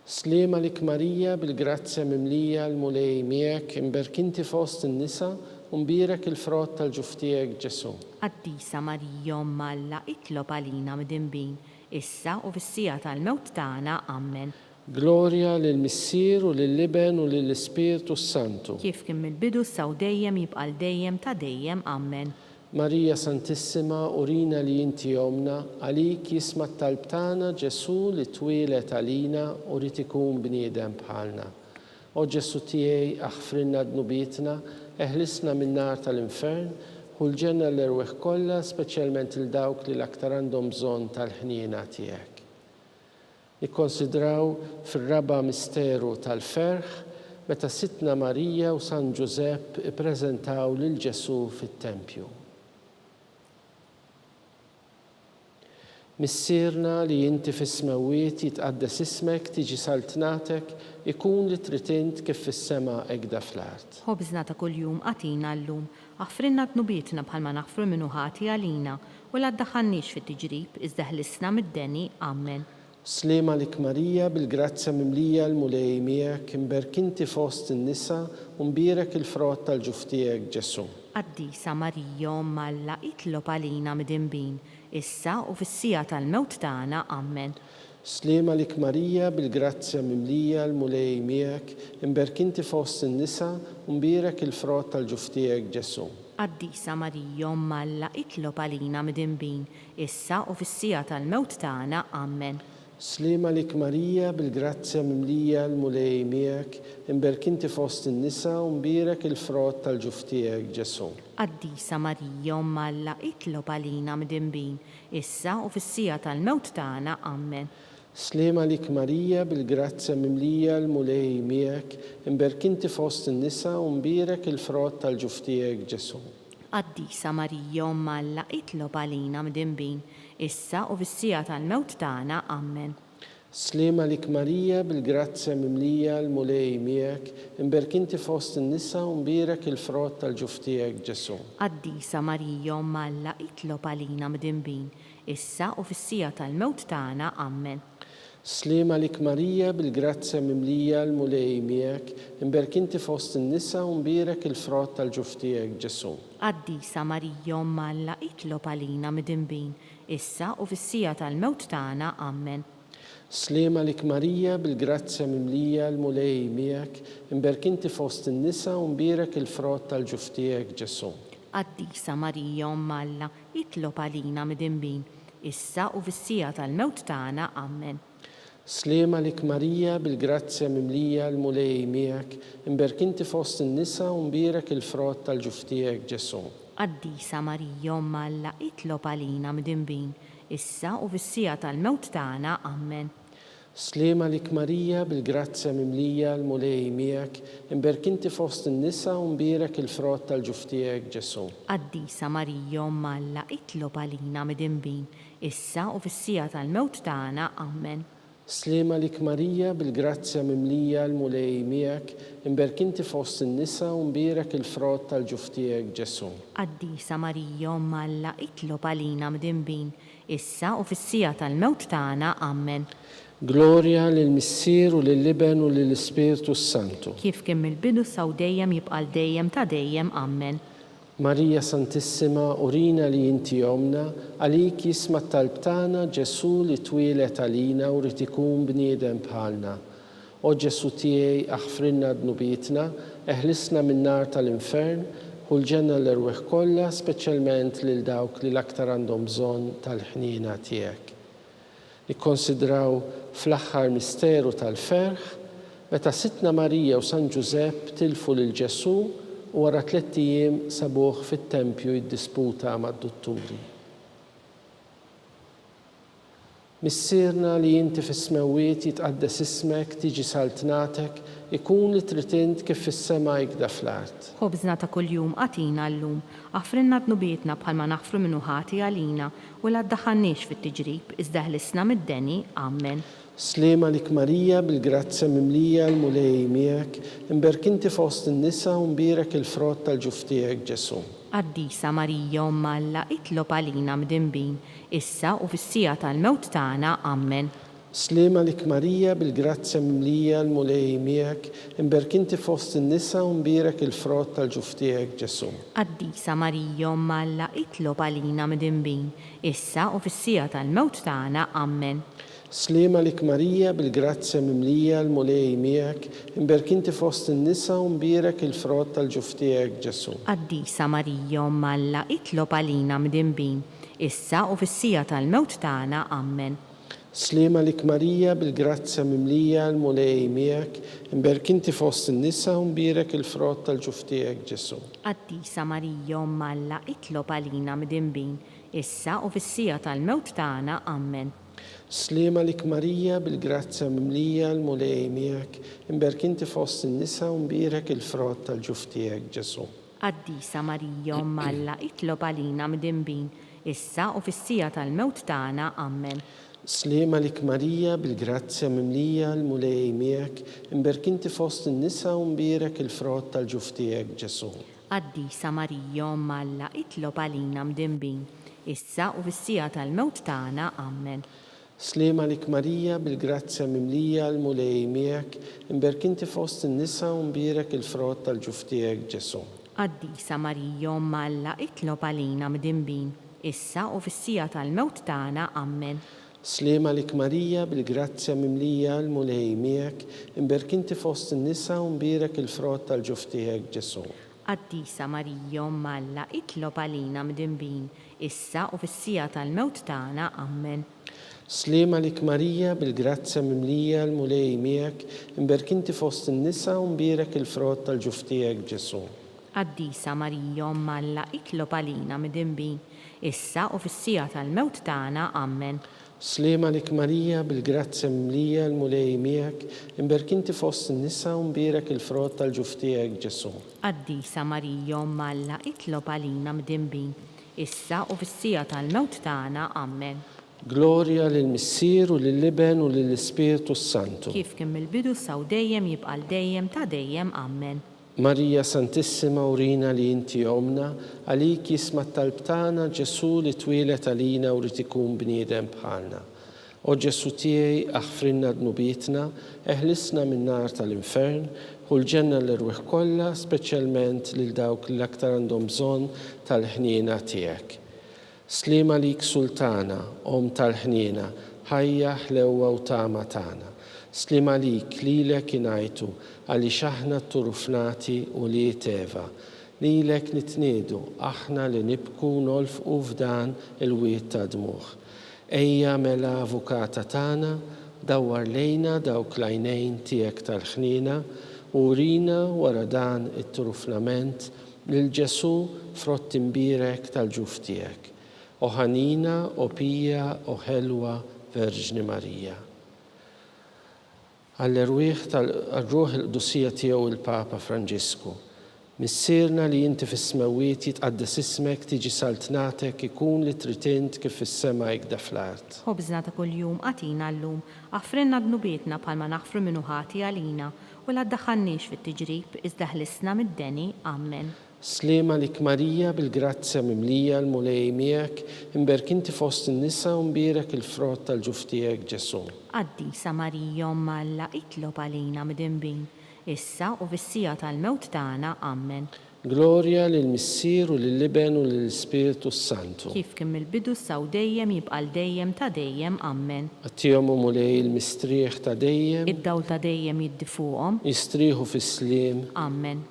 Slima lik Marija bil-grazzja mimlija l-mulej miegħek, imberkinti fost in-nisa u mbierek il-frott tal-ġuftijek Ġesu. Qaddisa Marija Omma Alla itlob għalina mdinbin, issa u fis-sija tal-mewt tagħna. Amen. Gloria lill-Missier u lill-Liben u lill-Ispirtu Santu. Kif kien mill-bidu saw dejjem jibqal dejjem ta' dejjem. Amen. Marija Santissima, urina li inti omna, għalik jisma t-talb tagħna Ġesu li twilet għalina u rid ikun bniedem bħalna. O Ġesu tiegħi aħfrinna dnubietna, eħlisna min-nar tal-infern, u l-ġenna l-erweħ kollha, speċjalment il-dawk li l-aktar għandhom bżonn tal-ħniena tiegħek. Nikkonsidraw fir-raba misteru tal-ferħ meta Sitna Marija u San Ġusepp ippreżentaw lil Ġesu fit-Tempju. Missierna li inti fis-smawiet jitqaddes ismek, tiġi saltnatek, ikun li trid int kif fis-sema hekk fl-art. Ħobżna ta' kuljum għatina llum, aħfrinna dnubietna bħalma naħfru minnu ħati għalina u la ddaħħalniex fit-tiġrib iżda ħlisna mid-deni. Amen. Slima lik Marija bil-grazzja mimlija l-mulej miegħek, imberkinti fost in-nisa u mbierek il-frott tal-ġuftijek Ġesu. Qaddisa Marija Omma Alla itlob għalina mdinbin, issa u fis-sija tal-mewt tagħna. Amen. Slima lik Marija bil-grazzja mimlija l-mulej miegħek, imberkinti fost in-nisa u mbierek il-frott tal-ġuftijek Ġesu. Qaddisa Marija Omma Alla itlob għalina mdinbin, issa u fis-sija tal-mewt tagħna. Amen. Slima lik Marija bil-grazzja mimlija l-mulej miegħek, imberkinti fost in-nisa u mbierek il-frott tal-ġuftijek Ġesu. Qaddisa Marija Omma Alla itlob għalina mdinbin, issa u fis-sija tal-mewt tagħna. Amen. Slima lik Marija bil-grazzja mimlija l-mulej miegħek, imberkinti fost in-nisa u mbierek il-frott tal-ġuftijek Ġesu. Qaddisa Marija Omma Alla itlob għalina mdinbin, issa u fis-sija tal-mewt tagħna. Amen. Slima lik Marija bil-grazzja mimlija l-mulej miegħek, imberkinti fost in-nisa u mbierek il-frott tal-ġuftijek Ġesu. Qaddisa Marija Omma Alla itlob għalina mdinbin, issa u fis-sija tal-mewt tagħna. Amen. Slima lik Marija bil-grazzja mimlija l-mulej miegħek, imberkinti fost in-nisa u mbierek il-frott tal-ġuftijek Ġesu. Qaddisa Marija Omma Alla itlob għalina mdinbin, issa u fis-sija tal-mewt tagħna. Amen. Slima lik Marija bil-grazzja mimlija l-mulej miegħek, imberkinti fost in-nisa u mbierek il-frott tal-ġuftijek Ġesu. Qaddisa Marija Omma Alla itlob għalina mdinbin, issa u fis-sija tal-mewt tagħna. Amen. Slima lik Marija bil-grazzja mimlija l-mulej miegħek, imberkinti fost in-nisa u mbierek il-frott tal-ġuftijek Ġesu. Qaddisa Marija Omma Alla itlob għalina mdinbin, issa u fis-sija tal-mewt tagħna. Amen. Slima lik Marija bil-grazzja mimlija l-mulej miegħek, imberkinti fost in-nisa u mbierek il-frott tal-ġuftijek Ġesu. Qaddisa Marija Omma Alla itlob għalina mdinbin, issa u fis-sija tal-mewt tagħna. Amen. Slima lik Marija bil-grazzja mimlija l-mulej miegħek, imberkinti fost in-nisa u mbierek il-frott tal-ġuftijek Ġesu. Qaddisa Marija Omma Alla itlob għalina mdinbin, issa u fis-sija tal-mewt tagħna. Amen. Gloria lill-Missier u lill-Liben u lill-Ispirtu Santu. Kif kien mill-bidu saw dejjem jibqal dejjem ta' dejjem. Amen. Marija Santissima, urina li inti omna, għalik jisma t-talb tagħna Ġesu li twilet għalina u rid ikun bniedem bħalna. O Ġesu tiegħi aħfrinna dnubietna, eħlisna min-nar tal-infern u l-ġenna l-erweħ kollha, speċjalment lil dawk li l-aktar għandhom bżonn tal-ħniena tiegħek. Nikkonsidraw fl-aħħar misteru tal-ferħ meta Sitna Marija u San Ġusepp tilfu lil Ġesu u wara 3 ijiem sabuh fit-tempju jiddisputa mad-dutturi. مissierna li inti fis-smawiet jitqaddas ismek, tiġi saltnatek, ikun li tritint kif fis-sema jikda fl-art. Ħobżna ta' kuljum għatina llum, għafrinna dnubietna bħalma naħfru minnu ħati għalina u la ddaħħalniex fit-tiġrib, iżda ħlisna mid-deni, Amen. Slema lik Marija bil-grazzja mimlija l-mulej miegħek, imberkinti fost in-nisa u mbirek il-frott tal-ġuf tiegħek Ġesu. Qaddisa Marija Umm Alla, itlob għalina mdinbin, issa u fis-sija tal-mewt tagħna, Amen. Slema lik Marija bil-grazzja mimlija l-mulej miegħek, imberkinti fost in-nisa u mbirek il-frott tal-ġuf tiegħek Ġesu. Qaddisa Marija Umm Alla, itlob għalina mdinbin, issa u fis-sija tal-mewt tagħna, Amen. Slema lik Marija bil-grazzja mimlija l-mulej miegħek, imberkinti fost in-nisa u mbirek il-frott tal-ġuf tiegħek Ġesu. Qaddisa Marija Umm Alla, itlob għalina mdinbin, issa u fis-sija tal-mewt tagħna, Amen. Slema lik Marija bil-grazzja mimlija l-mulej miegħek, imberkinti fost in-nisa u mbirek il-frott tal-ġuf tiegħek Ġesu. Qaddisa Marija Umm Alla, itlob għalina mdinbin, issa u fis-sija tal-mewt tagħna, Amen. Slema lik Marija bil-grazzja mimlija l-mulej miegħek, imberkinti fost in-nisa u mbirek il-frott tal-ġuf tiegħek Ġesu. Qaddisa Marija Umm Alla, itlob għalina mdinbin, issa u fis-sija tal-mewt tagħna, Amen. Slema lik Marija bil-grazzja mimlija l-mulej miegħek, imberkinti fost in-nisa u mbirek il-frott tal-ġuf tiegħek Ġesu. Qaddisa Marija Umm Alla, itlob għalina mdinbin, issa u fis-sija tal-mewt tagħna, Amen. Slema lik Marija bil-grazzja mimlija l-mulej miegħek, imberkinti fost in-nisa u mbirek il-frott tal-ġuf tiegħek Ġesu. Qaddisa Marija Umm Alla, itlob għalina mdinbin, issa u fis-sija tal-mewt tagħna, Amen. Slema lik Marija bil-grazzja mimlija l-mulej miegħek, imberkinti fost in-nisa u mbirek il-frott tal-ġuf tiegħek Ġesu. Qaddisa Marija Umm Alla, itlob għalina mdinbin, issa u fis-sija tal-mewt tagħna, Amen. Slema lik Marija bil-grazzja mimlija l-mulej miegħek, imberkinti fost in-nisa u mbirek il-frott tal-ġuf tiegħek Ġesu. Qaddisa Marija Umm Alla, itlob għalina mdinbin, issa u fis-sija tal-mewt tagħna, Amen. Slema lik Marija bil-grazzja mimlija l-mulej miegħek, imberkinti fost in-nisa u mbirek il-frott tal-ġuf tiegħek Ġesu. Qaddisa Marija Umm Alla, itlob għalina mdinbin, issa u fis-sija tal-mewt tagħna, Amen. Gloria lill-Missier u lill-Iben u lill-Ispirtu Santu. Kif kien mill-bidu saw dejjem jibqa' dejjem ta' dejjem, Amen. Marija Santissima urina li inti omna, għalik jisma' talb tagħna Ġesu li twilet għalina u rid ikun bniedem bħalna. O Ġesu tiegħi aħfrinna dnubietna, eħlisna min-nar tal-infern u l-ġenna l-irwieħ kollha, speċjalment lil dawk li aktar għandhom bżonn tal-ħniena tiegħek. Slema lik Sultana, Om tal-ħniena, ħajja ħlewwa u tama tagħna. Slema lik lilek ingħajtu għaliex aħna turufnati u li teva. Lilek nitniedu aħna li nibku nolfqu f'dan il-wiet ta' dmuħ. Ejja mela avukata tagħna, dawwar lejna dawk l-għajnejn tiegħek tal-ħniena u urina wara dan it-turufnament lil Ġesu frott imbirek tal-ġuf tiegħek. O ħanina, o pija, o ħelwa, Verġni Marija. Għall-irwieħ tal-ruħ il-qdussija tiegħu il-Papa Franġisku. Missierna li inti fis-smawiet jitqaddas ismek, tiġi saltnatek, ikun li tritint kif fis-sema jikda fl-art. Ħobżna ta' kuljum għatina llum, aħfrinna dnubietna bħalma naħfru minnu ħati għalina u la ddaħħalniex fit-tiġrib iżda ħlisna mid-deni, Amen. Slema lik Marija bil-grazzja mimlija l-mulej miegħek, imberkinti fost in-nisa u mbirek il-frott tal-ġuf tiegħek Ġesu. Qaddisa Marija Umm Alla, itlob għalina mdinbin, issa u fis-sija tal-mewt tagħna, Amen. Gloria lill-Missier u lill-Iben u lill-Ispirtu Santu. Kif kien mill-bidu saw dejjem jibqa' dejjem ta' dejjem, Amen. Għattihom u mulej il-mistrieħ ta' dejjem, Id-dawl ta' dejjem jiddi fuqhom, jistrieħu fis-sliem, Amen.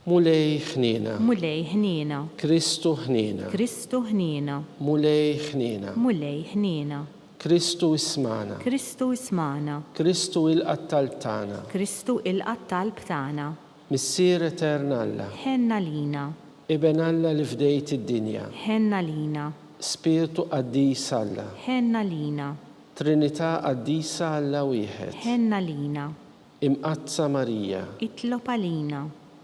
mulej ħniena, Mulej ħniena, Kristu ħniena, Kristu ħniena, mulej ħniena, mulej ħniena, Kristu ismana, Kristu ismana, Kristu il-qattal tagħna, Kristu il-qattalb tagħna, Missier etern Alla, ħenna lina, Iben Alla li fdejt id-dinja, ħenna lina, Spiritu Qaddis Alla, ħenna lina, Trinità Qaddisa Alla wieħed, ħenna lina, Imqazza Marija, itlob għalina,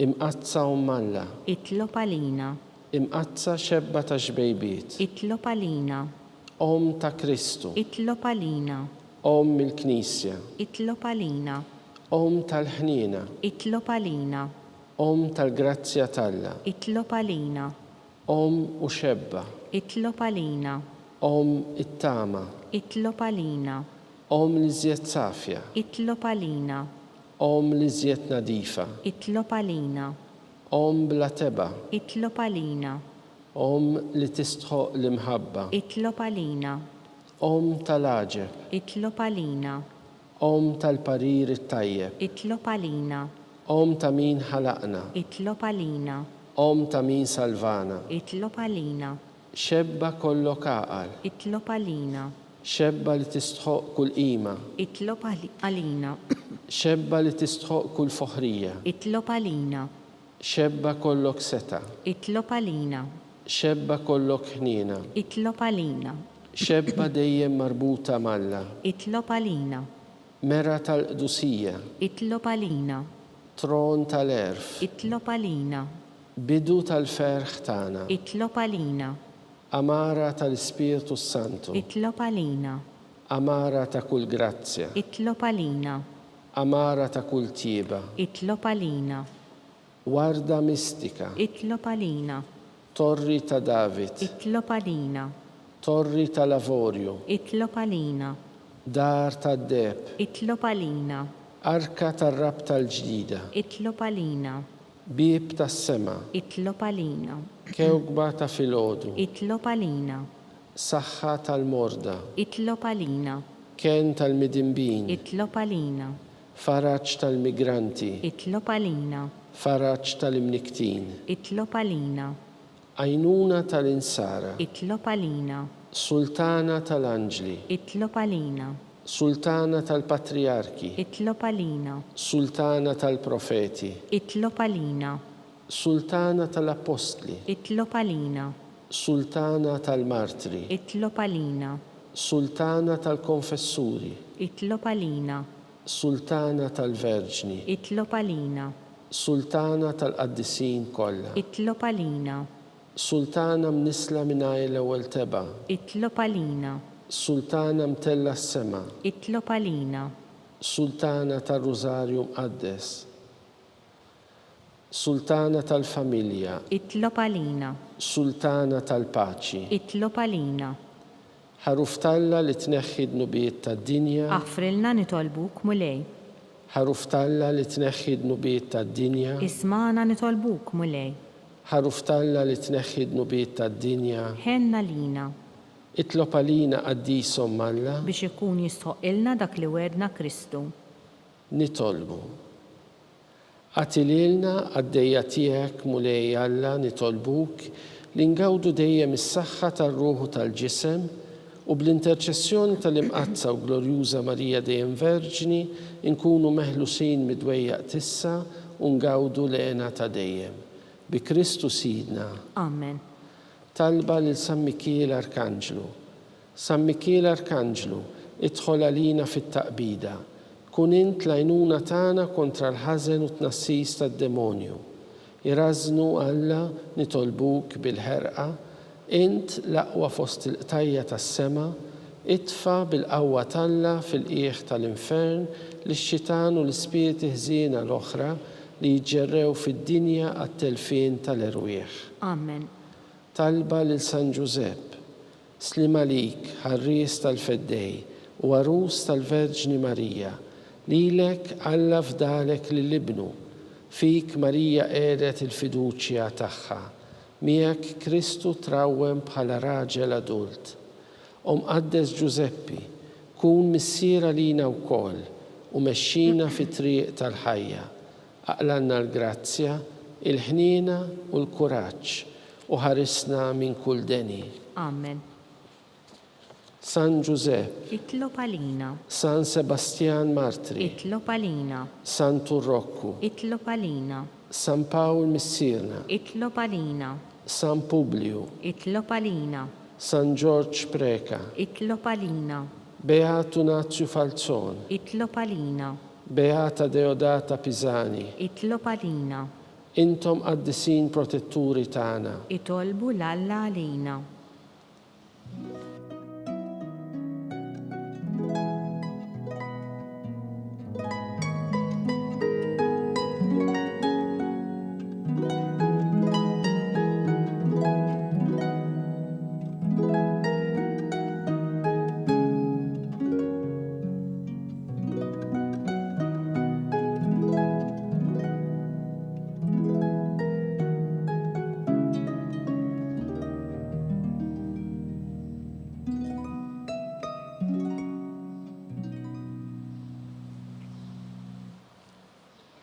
Imqazza Alla, itlob għalina, Imqazza Xebba ta' xbejbiet, itlob għalina, Om ta' Kristu, itlob għalina, Om il-Knisja, itlob għalina, Om tal-ħnina, itlob għalina, Om tal-Grazzja Talla, itlob għalina, Om u Xebba, itlob għalina, Om it-Tama, itlob għalina, Om l-Iżjed Safja, itlob għalina, Om l-Iżjed Nadifa, itlob għalina, Om bla teba, itlob għalina, Om li tistħoq l-imħabba, itlob għalina, Om tal-Aġeb, itlob għalina, Om tal-Parir it-Tajjeb, itlob għalina, Om ta' min ħalaqna, itlob għalina, Om ta' min salvana, itlob għalina, Xebba kollok aqal, itlob għalina, Xebba li tistħoq kull qima, itlob għalina, Xebba li tistħoq kull foħrija, itlob għalina, Xebba kollok seta, itlob għalina, Xebba kollok ħnina, itlob għalina, Xebba dejjem marbuta malla, itlob għalina, Mera tal-Qdusija, itlob għalina, Tron tal-Erf, itlob għalina, Bidu tal-ferħ tagħna, itlob għalina, Amara tal-Ispiritu Santu, itlob għalina, Amara ta' kull grazzja, itlob għalina, Amara ta' kull tieba, itlob għalina, Warda mistika, itlob għalina, Torri ta' David, itlob għalina, Torri ta' Lavorju, itlob għalina, Dar ta' Deb, itlob għalina, Arka tar-Rab tal-ġdida, itlob għalina, Bib tas-sema, itlob għalina, Kewkba ta' filgħodu, itlob għalina, Saħħa tal-morda, itlob għalina, Ken tal-midimbin, itlob għalina, Faraġġ tal-migranti, itlob għalina, Faraġġ tal-imniktin, itlob għalina, Għajnuna tal-insara, itlob għalina, Sultana tal-Anġli, itlob għalina, Sultana tal-Patriarki, itlob għalina, Sultana tal-Profeti, itlob għalina, Sultana tal-Apostli, itlob għalina, Sultana tal-Martri, itlob għalina, Sultana tal-Konfessuri, itlob għalina, Sultana tal-Verġni, itlob għalina, Sultana tal-Qaddisin kollha, itlob għalina, Sultana mnisla mingħajr l-ewwel teba, itlob għalina, Sultana mtella s-sema, itlob għalina, Sultana tal-Rużarju Mqaddes, Sultana tal-Familja, itlob għalina, Sultana tal-Paċi, itlob għalina, Ħaruftalla li tneħħi d-nubiet tad-dinja, aħfrilna nitolbuk mulej, Ħaruftalla li tneħħi d-nubiet tad-dinja, ismana nitolbuk mulej, Ħaruftalla li tneħħi d-nubiet tad-dinja, ħenna lina, itlob għalina qaddisom Alla, biex ikun jistħoqilna dak li wedna Kristu. nitolbu. Għatililna għaddejja tiegħek mulej Alla nitolbuk li ngawdu dejjem is-saħħa tar-ruħu tal-ġisem u bl-interċessjoni tal-imqazza u glorjuża Marija dejjem Verġni nkunu meħlusin midwejjaq tissa u ngawdu lena ta' dejjem. Bi Kristu Sidna. Amen. Talba lil San Mikiel Arkanġlu. San Mikiel Arkanġlu, idħol għalina fit-taqbida. Kun int l-għajnuna tagħna kontra l-ħażen u tnassis tad-demonju. Irażnu Alla nitolbuk bil-ħerqa, int l-aqwa fost il-qtajja tas-sema, itfa bil-qawwa talla fil-qiegħ tal-infern lix-xitan u l-ispiriti ħżiena l-oħra li jġerrew fid-dinja għat-telfien tal-erwieħ. Amen. Talba lil San Giusepp, slim għalik, ħarries tal-feddej u għarus tal-Verġni Marija, lilek Alla fdalek lill-ibnu, fik Marija qiegħdet il-fiduċja tagħha, miegħek Kristu trawwem bħala raġel adult. Qaddes Giuseppi, kun missiera lina wkoll u mexxina fit-triq tal-ħajja. Aqlanna l-grazzja, il-ħnina u l-kuraġġ u ħarisna minn kull deni. Amen. San Giuseppe, itlob għalina, San Sebastian Martri, itlob għalina, San Turrokku, itlob għalina, San Pawl Missirna, itlob għalina, San Publiu, itlob għalina, San George Preka, itlob għalina, Beato Nazio Falzon, itlob għalina, Beata Deodata Pisani, itlob għalina, intom qaddisin protetturi tagħna. itolbu l-Alla għalina.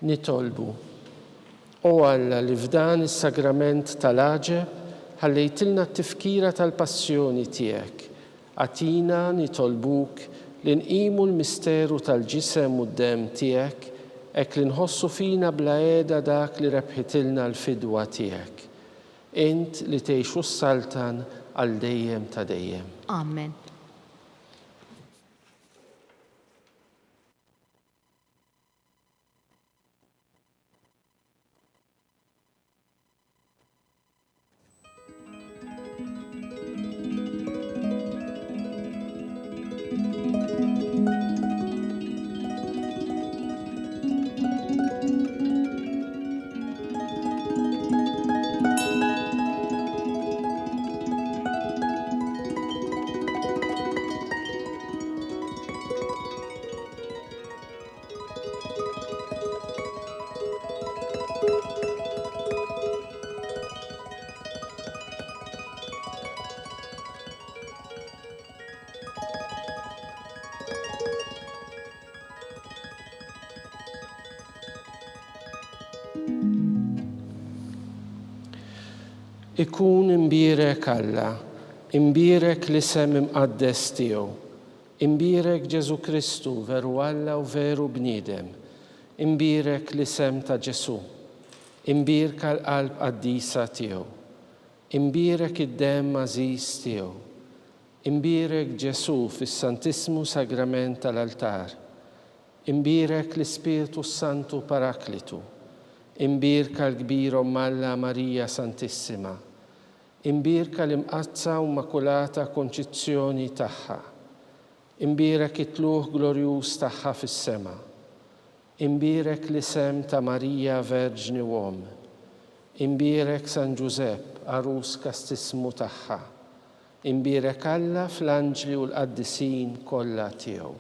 Nitolbu. O Alla li f'dan is-sagrament tal-aġeb ħallejtilna t-tifkira tal-passjoni tiegħek. Għatina nitolbuk li nqimu l-misteru tal-ġisem u d-dem tiegħek hekk li nħossu fina bla qiegħda dak li rebħitilna l-fidwa tiegħek. Int li tgħixu s-saltan għal dejjem ta' dejjem. Amen. Ikun imbierek Alla, imbierek l-isem imqaddes tiegħu, imbierek Ġesu Kristu veru Alla u veru bniedem, imbierek l-isem ta' Ġesu, imbierka l-qalb qaddisa tiegħu, imbierek id-dem għażiż tiegħu, imbierek Ġesu fis-Santismu Sagrament tal-altar, imbierek l-Ispiritu Santu Paraklitu, imbierka l-kbir Alla Marija Santissima, imbierka l-imqazza u makulata konċizzjoni tagħha, imbierek it-tluħ glorjuż tagħha fis-sema, imbierek l-isem ta' Marija Verġni Uom, imbierek San Giusepp arus kastismu tagħha, imbierek Alla fl-anġli u l-qaddisin kollha tiegħu.